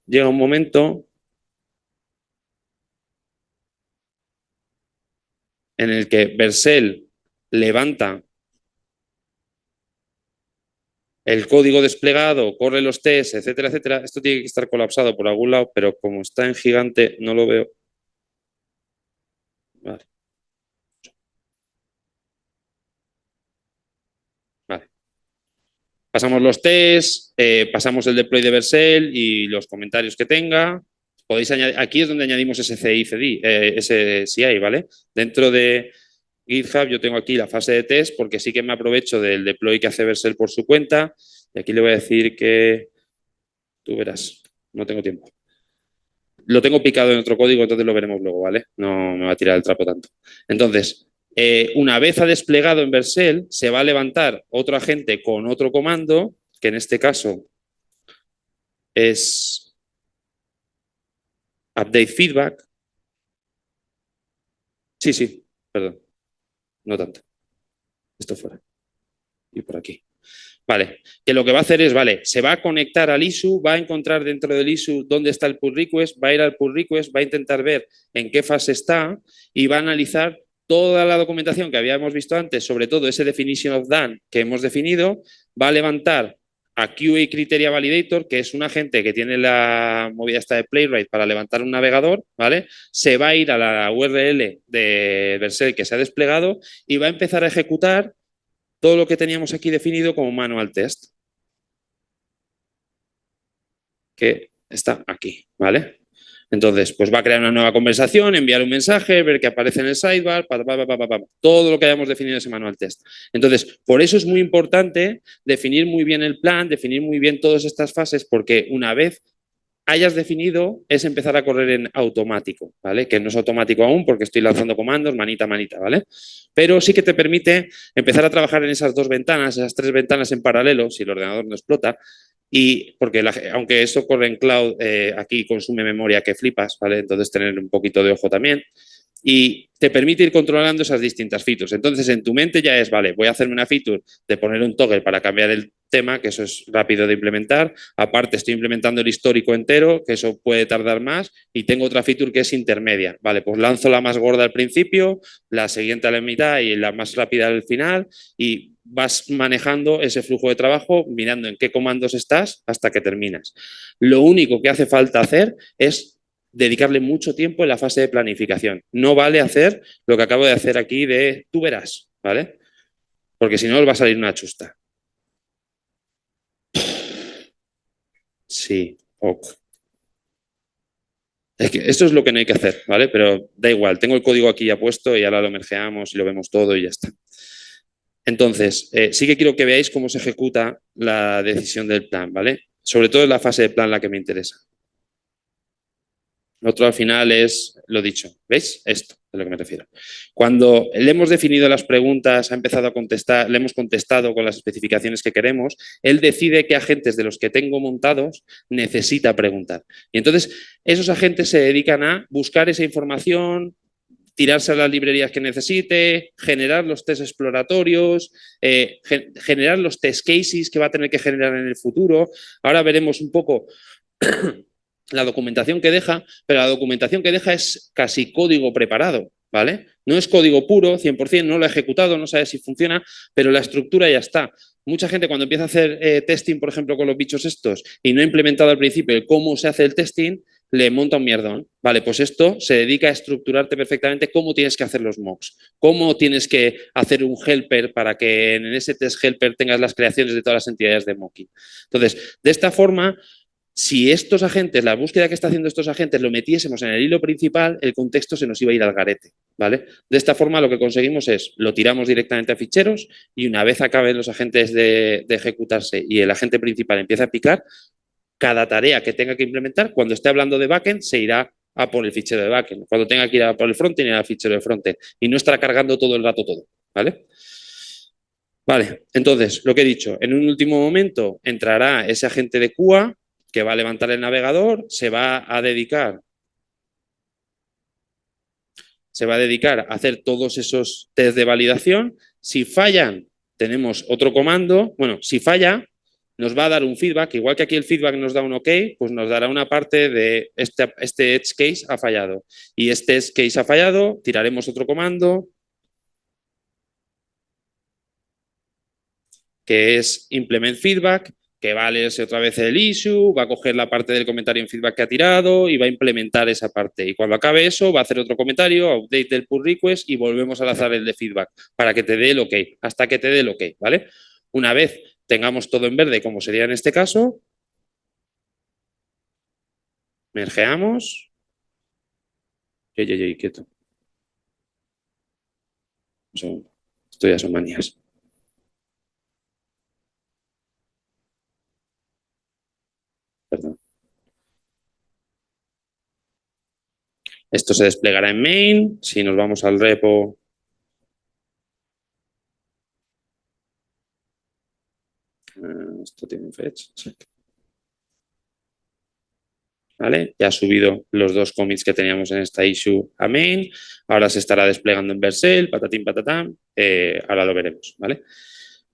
Llega un momento en el que Vercel levanta el código desplegado, corre los tests, etcétera, etcétera. Esto tiene que estar colapsado por algún lado, pero como está en gigante, no lo veo. Vale. Vale. Pasamos los tests, pasamos el deploy de Vercel y los comentarios que tenga. Podéis añadir, aquí es donde añadimos ese CI, ese CI, ¿vale? Dentro de GitHub yo tengo aquí la fase de test porque sí que me aprovecho del deploy que hace Vercel por su cuenta. Y aquí le voy a decir que tú verás, no tengo tiempo. Lo tengo picado en otro código, entonces lo veremos luego, ¿vale? No me va a tirar el trapo tanto. Entonces, una vez ha desplegado en Vercel, se va a levantar otro agente con otro comando, que en este caso es update feedback. Sí, perdón, no tanto. Esto fuera. Y por aquí. Vale, que lo que va a hacer es, vale, se va a conectar al issue, va a encontrar dentro del issue dónde está el pull request, va a ir al pull request, va a intentar ver en qué fase está y va a analizar toda la documentación que habíamos visto antes, sobre todo ese definition of done que hemos definido, va a levantar a QA Criteria Validator, que es un agente que tiene la movida esta de Playwright para levantar un navegador, ¿vale? Se va a ir a la URL de Vercel que se ha desplegado y va a empezar a ejecutar todo lo que teníamos aquí definido como manual test, que está aquí, ¿vale? Entonces, pues va a crear una nueva conversación, enviar un mensaje, ver que aparece en el sidebar, todo lo que hayamos definido en ese manual test. Entonces, por eso es muy importante definir muy bien el plan, definir muy bien todas estas fases, porque una vez hayas definido es empezar a correr en automático, ¿vale? Que no es automático aún porque estoy lanzando comandos manita a manita, ¿vale? Pero sí que te permite empezar a trabajar en esas 2 ventanas, esas 3 ventanas en paralelo, si el ordenador no explota, y porque aunque esto corre en cloud, aquí consume memoria que flipas, ¿vale? Entonces tener un poquito de ojo también. y te permite ir controlando esas distintas features. Entonces, en tu mente ya es, vale, voy a hacerme una feature de poner un toggle para cambiar el tema, que eso es rápido de implementar. Aparte, estoy implementando el histórico entero, que eso puede tardar más. Y tengo otra feature que es intermedia. Vale, pues lanzo la más gorda al principio, la siguiente a la mitad y la más rápida al final. Y vas manejando ese flujo de trabajo, mirando en qué comandos estás hasta que terminas. Lo único que hace falta hacer es dedicarle mucho tiempo en la fase de planificación. No vale hacer lo que acabo de hacer aquí de tú verás, ¿vale? Porque si no, va a salir una chusta. Sí, ok. Es que esto es lo que no hay que hacer, ¿vale? Pero da igual, tengo el código aquí ya puesto y ahora lo mergeamos y lo vemos todo y ya está. Entonces, sí que quiero que veáis cómo se ejecuta la decisión del plan, ¿vale? Sobre todo en la fase de plan la que me interesa. Lo otro al final es lo dicho. ¿Veis? Esto es a lo que me refiero. Cuando le hemos definido las preguntas, ha empezado a contestar, le hemos contestado con las especificaciones que queremos, él decide qué agentes de los que tengo montados necesita preguntar. Y entonces esos agentes se dedican a buscar esa información, tirarse a las librerías que necesite, generar los test exploratorios, generar los test cases que va a tener que generar en el futuro. Ahora veremos un poco la documentación que deja, pero la documentación que deja es casi código preparado, ¿vale? No es código puro, 100%, no lo ha ejecutado, no sabe si funciona, pero la estructura ya está. Mucha gente cuando empieza a hacer testing, por ejemplo, con los bichos estos, y no ha implementado al principio el cómo se hace el testing, le monta un mierdón. Vale, pues esto se dedica a estructurarte perfectamente cómo tienes que hacer los mocks, cómo tienes que hacer un helper para que en ese test helper tengas las creaciones de todas las entidades de mocking. Entonces, de esta forma, si estos agentes, la búsqueda que está haciendo estos agentes, lo metiésemos en el hilo principal, el contexto se nos iba a ir al garete, ¿vale? De esta forma lo que conseguimos es, lo tiramos directamente a ficheros y una vez acaben los agentes de ejecutarse y el agente principal empieza a picar, cada tarea que tenga que implementar, cuando esté hablando de backend, se irá a por el fichero de backend. Cuando tenga que ir a por el frontend, irá al fichero de frontend. Y no estará cargando todo el rato todo, ¿vale? Vale, entonces, lo que he dicho, en un último momento entrará ese agente de QA que va a levantar el navegador, se va a dedicar a hacer todos esos test de validación. Si fallan, tenemos otro comando. Bueno, si falla, nos va a dar un feedback. Igual que aquí el feedback nos da un OK, pues nos dará una parte de este edge case ha fallado. Y este edge case ha fallado, tiraremos otro comando, que es implement feedback, que va a leerse otra vez el issue, va a coger la parte del comentario en feedback que ha tirado y va a implementar esa parte. Y cuando acabe eso, va a hacer otro comentario, update del pull request y volvemos a lanzar el de feedback para que te dé el OK, hasta que te dé el OK, ¿vale? Una vez tengamos todo en verde, como sería en este caso, mergeamos. Quieto. Esto ya son manías. Perdón. Esto se desplegará en main. Si nos vamos al repo, esto tiene un fetch. ¿Vale? Ya ha subido los dos commits que teníamos en esta issue a main. Ahora se estará desplegando en Vercel, patatín, patatán. Ahora lo veremos, ¿vale?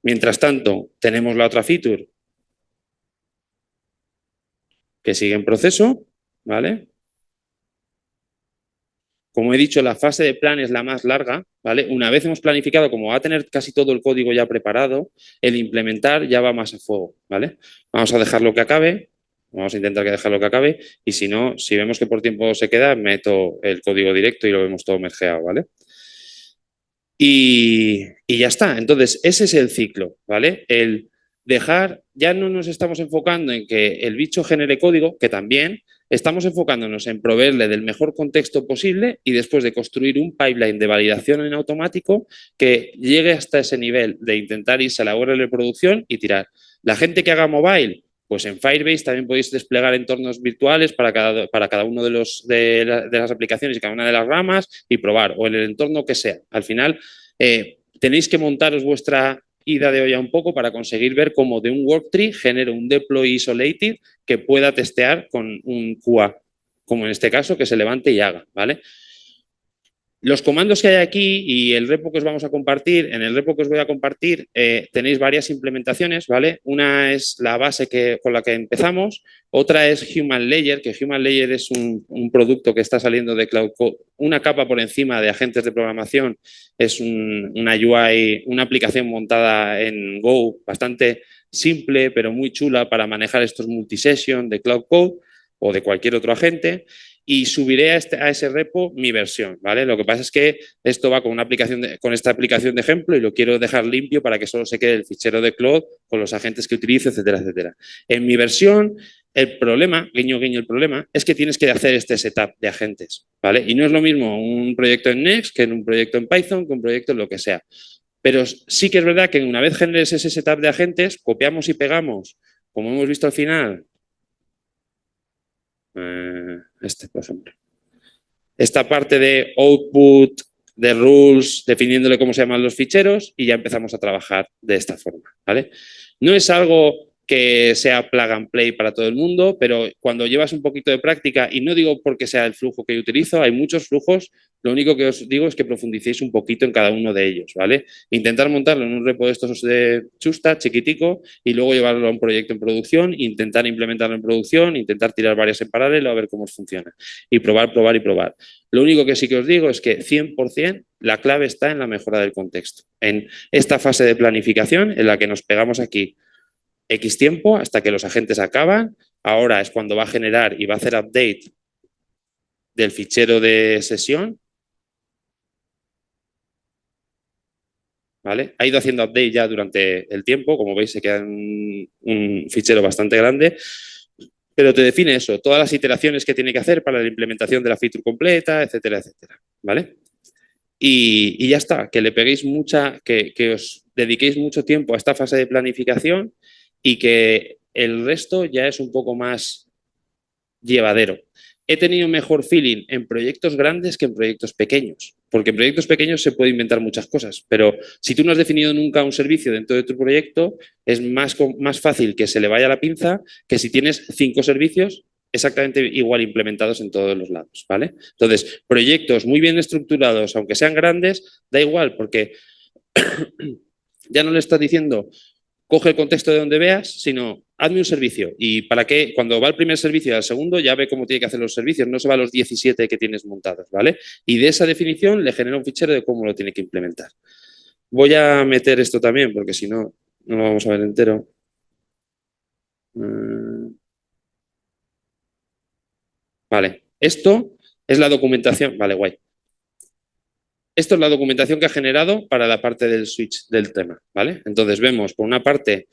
Mientras tanto, tenemos la otra feature que sigue en proceso, ¿vale? Como he dicho, la fase de plan es la más larga, ¿vale? Una vez hemos planificado, como va a tener casi todo el código ya preparado, el implementar ya va más a fuego, ¿vale? Vamos a dejarlo que acabe, vamos a intentar que dejarlo que acabe, y si no, si vemos que por tiempo se queda, meto el código directo y lo vemos todo mergeado, ¿vale? Y ya está. Entonces, ese es el ciclo, ¿vale? El dejar, ya no nos estamos enfocando en que el bicho genere código, que también estamos enfocándonos en proveerle del mejor contexto posible y después de construir un pipeline de validación en automático que llegue hasta ese nivel de intentar irse a la URL de producción y tirar. La gente que haga mobile, pues en Firebase también podéis desplegar entornos virtuales para cada uno de las aplicaciones y cada una de las ramas y probar, o en el entorno que sea. Al final, tenéis que montaros vuestra ida de olla un poco para conseguir ver cómo de un worktree genero un deploy isolated que pueda testear con un QA, como en este caso, que se levante y haga, ¿vale? Los comandos que hay aquí y el repo que os vamos a compartir, en el repo que os voy a compartir tenéis varias implementaciones, ¿vale? Una es la base con la que empezamos, otra es Human Layer, que Human Layer es un producto que está saliendo de Cloud Code, una capa por encima de agentes de programación, es una UI, una aplicación montada en Go bastante simple, pero muy chula para manejar estos multisession de Cloud Code o de cualquier otro agente. Y subiré a ese repo mi versión, ¿vale? Lo que pasa es que esto va con esta aplicación de ejemplo y lo quiero dejar limpio para que solo se quede el fichero de Cloud con los agentes que utilizo, etcétera, etcétera. En mi versión, el problema, guiño, guiño, el problema, es que tienes que hacer este setup de agentes, ¿vale? Y no es lo mismo un proyecto en Next que en un proyecto en Python, que un proyecto en lo que sea. Pero sí que es verdad que una vez generes ese setup de agentes, copiamos y pegamos, como hemos visto al final, por ejemplo. Esta parte de output, de rules, definiéndole cómo se llaman los ficheros y ya empezamos a trabajar de esta forma, ¿vale? No es algo que sea plug and play para todo el mundo, pero cuando llevas un poquito de práctica, y no digo porque sea el flujo que yo utilizo, hay muchos flujos, lo único que os digo es que profundicéis un poquito en cada uno de ellos, ¿vale? Intentar montarlo en un repo de estos de chusta, chiquitico, y luego llevarlo a un proyecto en producción, intentar implementarlo en producción, intentar tirar varias en paralelo a ver cómo funciona. Y probar, probar y probar. Lo único que sí que os digo es que 100% la clave está en la mejora del contexto, en esta fase de planificación en la que nos pegamos aquí X tiempo hasta que los agentes acaban. Ahora es cuando va a generar y va a hacer update del fichero de sesión. ¿Vale? Ha ido haciendo update ya durante el tiempo. Como veis, se queda un fichero bastante grande. Pero te define eso, todas las iteraciones que tiene que hacer para la implementación de la feature completa, etcétera, etcétera. ¿Vale? Y ya está, que le peguéis que os dediquéis mucho tiempo a esta fase de planificación y que el resto ya es un poco más llevadero. He tenido mejor feeling en proyectos grandes que en proyectos pequeños, porque en proyectos pequeños se puede inventar muchas cosas, pero si tú no has definido nunca un servicio dentro de tu proyecto, es más fácil que se le vaya la pinza que si tienes 5 servicios exactamente igual implementados en todos los lados, ¿vale? Entonces, proyectos muy bien estructurados, aunque sean grandes, da igual, porque ya no le estás diciendo coge el contexto de donde veas, sino hazme un servicio. Y para qué, cuando va el primer servicio y al segundo, ya ve cómo tiene que hacer los servicios, no se va a los 17 que tienes montados, ¿vale? Y de esa definición le genera un fichero de cómo lo tiene que implementar. Voy a meter esto también, porque si no, no lo vamos a ver entero. Vale, esto es la documentación. Vale, guay. Esto es la documentación que ha generado para la parte del switch del tema, ¿vale? Entonces vemos, por una parte,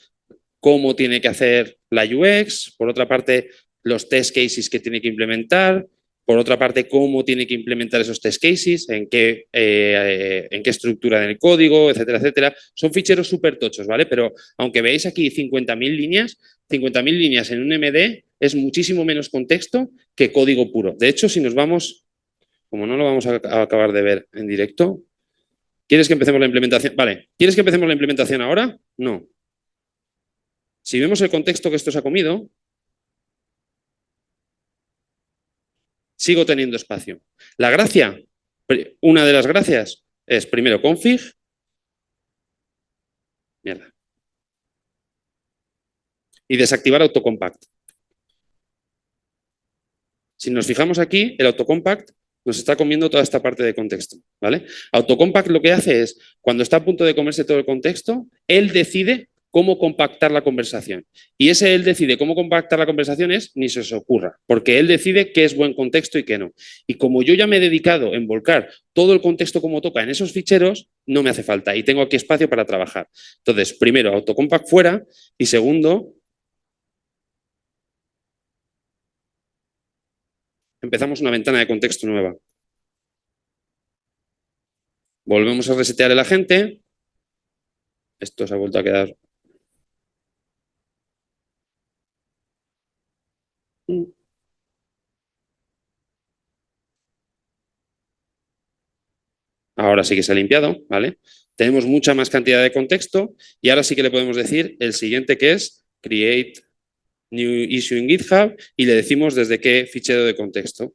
cómo tiene que hacer la UX, por otra parte, los test cases que tiene que implementar, por otra parte, cómo tiene que implementar esos test cases, en qué estructura del código, etcétera, etcétera. Son ficheros súper tochos, ¿vale? Pero aunque veáis aquí 50.000 líneas en un MD es muchísimo menos contexto que código puro. De hecho, si nos vamos, como no lo vamos a acabar de ver en directo, ¿quieres que empecemos la implementación? Vale, ¿quieres que empecemos la implementación ahora? No. Si vemos el contexto que esto se ha comido, sigo teniendo espacio. La gracia, una de las gracias es primero config, mierda, y desactivar autocompact. Si nos fijamos aquí, el autocompact nos está comiendo toda esta parte de contexto, ¿vale? Autocompact lo que hace es, cuando está a punto de comerse todo el contexto, él decide cómo compactar la conversación. Y ese él decide cómo compactar la conversación es ni se os ocurra, porque él decide qué es buen contexto y qué no. Y como yo ya me he dedicado a envolcar todo el contexto como toca en esos ficheros, no me hace falta y tengo aquí espacio para trabajar. Entonces, primero, autocompact fuera y segundo, empezamos una ventana de contexto nueva. Volvemos a resetear el agente. Esto se ha vuelto a quedar. Ahora sí que se ha limpiado, ¿vale? Tenemos mucha más cantidad de contexto y ahora sí que le podemos decir el siguiente que es create new issue in GitHub y le decimos desde qué fichero de contexto.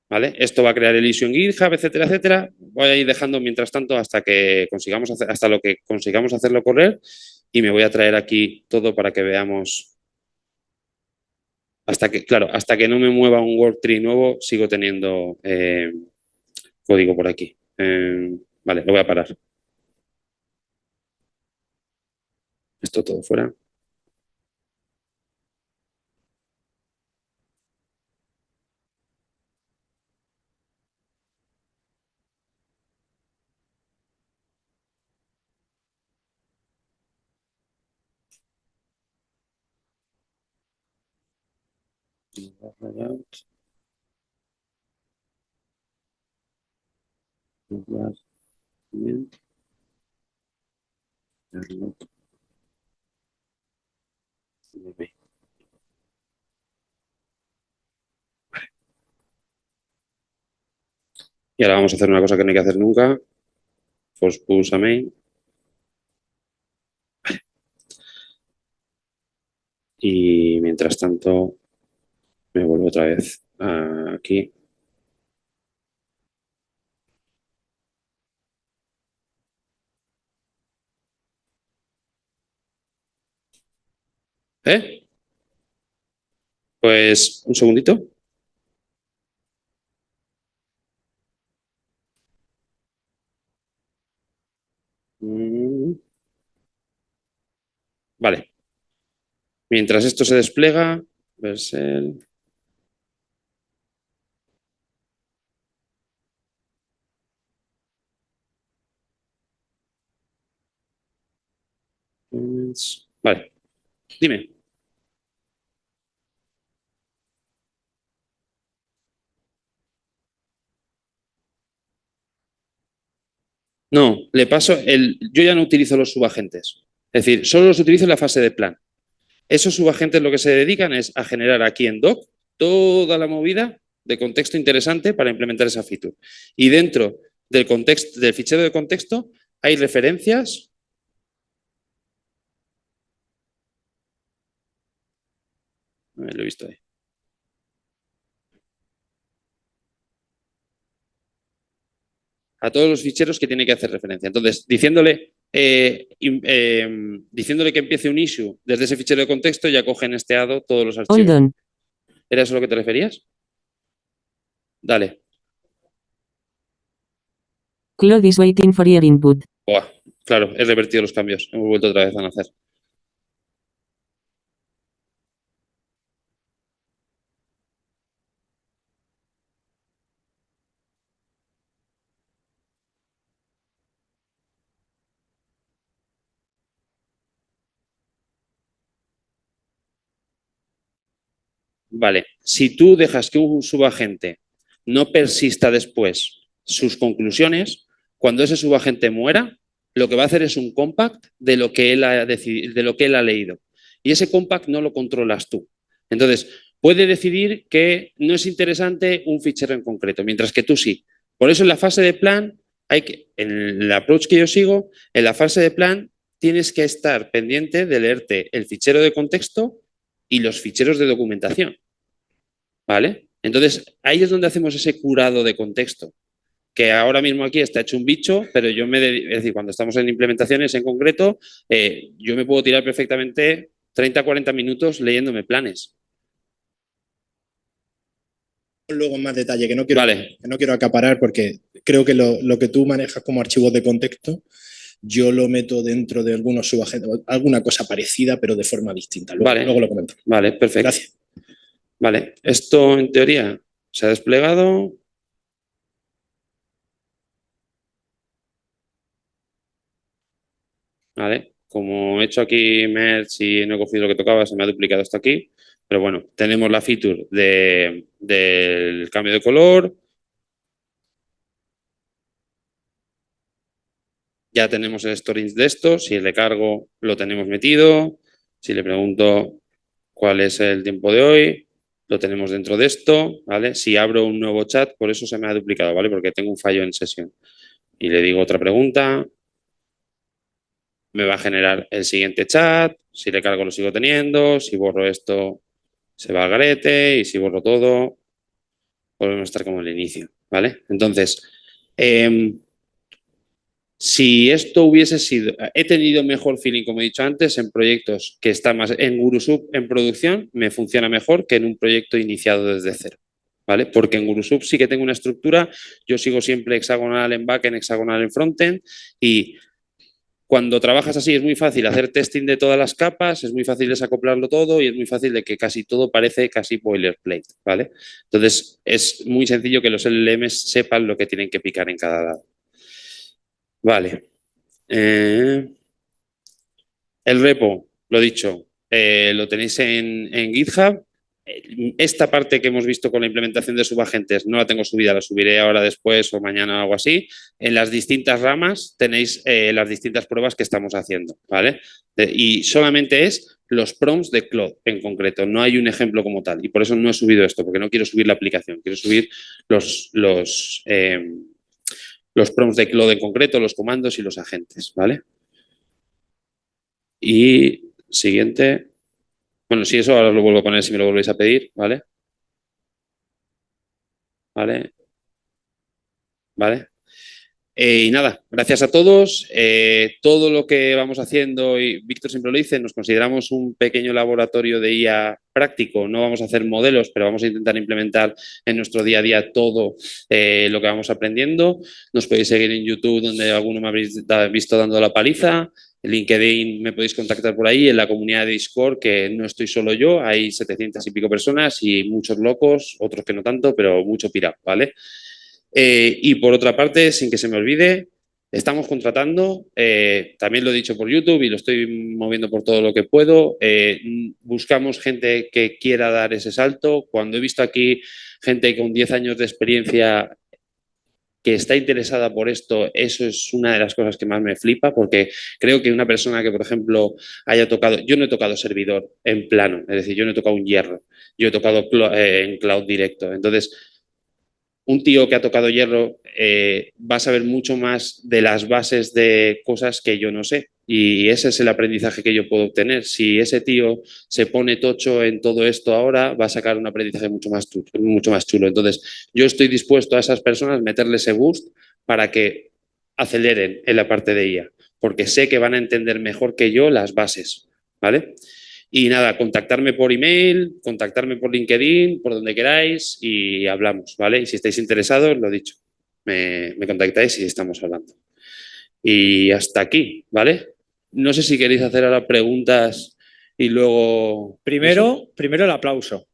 ¿vale? Esto va a crear el issue en GitHub, etcétera, etcétera. Voy a ir dejando mientras tanto hasta que consigamos hacer, hasta lo que consigamos hacerlo correr y me voy a traer aquí todo para que veamos. Hasta que, claro, hasta que no me mueva un worktree nuevo, sigo teniendo código por aquí. Vale, lo voy a parar. Esto todo fuera. Y ahora vamos a hacer una cosa que no hay que hacer nunca. Force push a main. Y mientras tanto, me vuelvo otra vez aquí. ¿Eh? Pues un segundito. Vale. Mientras esto se despliega, Vercel. Vale, dime. No, le paso yo ya no utilizo los subagentes. Es decir, solo los utilizo en la fase de plan. Esos subagentes lo que se dedican es a generar aquí en doc toda la movida de contexto interesante para implementar esa feature. Y dentro del contexto, del fichero de contexto hay referencias. Lo he visto ahí. A todos los ficheros que tiene que hacer referencia. Entonces, diciéndole que empiece un issue desde ese fichero de contexto, ya coge en este ado todos los archivos. ¿Era eso a lo que te referías? Dale. Claude is waiting for your input. Buah, claro, he revertido los cambios. Hemos vuelto otra vez a nacer. Vale, si tú dejas que un subagente no persista después sus conclusiones, cuando ese subagente muera, lo que va a hacer es un compact de lo que él ha decidido, de lo que él ha leído. Y ese compact no lo controlas tú. Entonces, puede decidir que no es interesante un fichero en concreto, mientras que tú sí. Por eso en la fase de plan, en el approach que yo sigo, en la fase de plan tienes que estar pendiente de leerte el fichero de contexto y los ficheros de documentación. ¿Vale? Entonces, ahí es donde hacemos ese curado de contexto, que ahora mismo aquí está hecho un bicho, pero yo es decir, cuando estamos en implementaciones en concreto, yo me puedo tirar perfectamente 30 40 minutos leyéndome planes. Luego en más detalle, que no Vale. quiero acaparar porque creo que lo que tú manejas como archivos de contexto, yo lo meto dentro de algunos subagentes, alguna cosa parecida, pero de forma distinta. Luego lo comento. Vale, perfecto. Gracias. Vale, esto en teoría se ha desplegado. Vale, como he hecho aquí merge y no he cogido lo que tocaba, se me ha duplicado hasta aquí. Pero bueno, tenemos la feature del cambio de color. Ya tenemos el storage de esto. Si le cargo, lo tenemos metido. Si le pregunto cuál es el tiempo de hoy, lo tenemos dentro de esto, ¿vale? Si abro un nuevo chat, por eso se me ha duplicado, ¿vale? Porque tengo un fallo en sesión. Y le digo otra pregunta, me va a generar el siguiente chat. Si le cargo, lo sigo teniendo. Si borro esto, se va al garete. Y si borro todo, volvemos a estar como el inicio, ¿vale? Entonces, si esto hubiese sido, he tenido mejor feeling, como he dicho antes, en proyectos que están más en Gurusub en producción, me funciona mejor que en un proyecto iniciado desde cero, ¿vale? Porque en Gurusub sí que tengo una estructura, yo sigo siempre hexagonal en backend, hexagonal en frontend, y cuando trabajas así es muy fácil hacer testing de todas las capas, es muy fácil desacoplarlo todo y es muy fácil de que casi todo parece casi boilerplate, ¿vale? Entonces es muy sencillo que los LLMs sepan lo que tienen que picar en cada lado. Vale. El repo, lo dicho, lo tenéis en GitHub. Esta parte que hemos visto con la implementación de subagentes no la tengo subida, la subiré ahora después o mañana o algo así. En las distintas ramas tenéis las distintas pruebas que estamos haciendo, ¿vale? Y solamente es los prompts de Claude en concreto, no hay un ejemplo como tal. Y por eso no he subido esto, porque no quiero subir la aplicación, quiero subir los prompts de Claude en concreto, los comandos y los agentes, ¿vale? Y siguiente. Bueno, si eso ahora os lo vuelvo a poner si me lo volvéis a pedir, ¿vale? ¿Vale? ¿Vale? Y nada, gracias a todos. Todo lo que vamos haciendo, y Víctor siempre lo dice, nos consideramos un pequeño laboratorio de IA práctico. No vamos a hacer modelos, pero vamos a intentar implementar en nuestro día a día todo lo que vamos aprendiendo. Nos podéis seguir en YouTube, donde alguno me habéis visto dando la paliza. En LinkedIn me podéis contactar por ahí, en la comunidad de Discord, que no estoy solo yo, hay 700 y pico personas y muchos locos, otros que no tanto, pero mucho pirado, ¿vale? Y por otra parte, sin que se me olvide, estamos contratando, también lo he dicho por YouTube y lo estoy moviendo por todo lo que puedo, buscamos gente que quiera dar ese salto. Cuando he visto aquí gente con 10 años de experiencia que está interesada por esto, eso es una de las cosas que más me flipa, porque creo que una persona que, por ejemplo, haya tocado, yo no he tocado servidor en plano, es decir, yo no he tocado un hierro, yo he tocado en cloud directo. Entonces, un tío que ha tocado hierro va a saber mucho más de las bases de cosas que yo no sé. Y ese es el aprendizaje que yo puedo obtener. Si ese tío se pone tocho en todo esto ahora, va a sacar un aprendizaje mucho más chulo. Entonces, yo estoy dispuesto a esas personas meterle ese boost para que aceleren en la parte de IA, porque sé que van a entender mejor que yo las bases, ¿vale? Y nada, contactarme por email, contactarme por LinkedIn, por donde queráis y hablamos, ¿vale? Y si estáis interesados, lo dicho, me contactáis y estamos hablando. Y hasta aquí, ¿vale? No sé si queréis hacer ahora preguntas y luego... Primero el aplauso.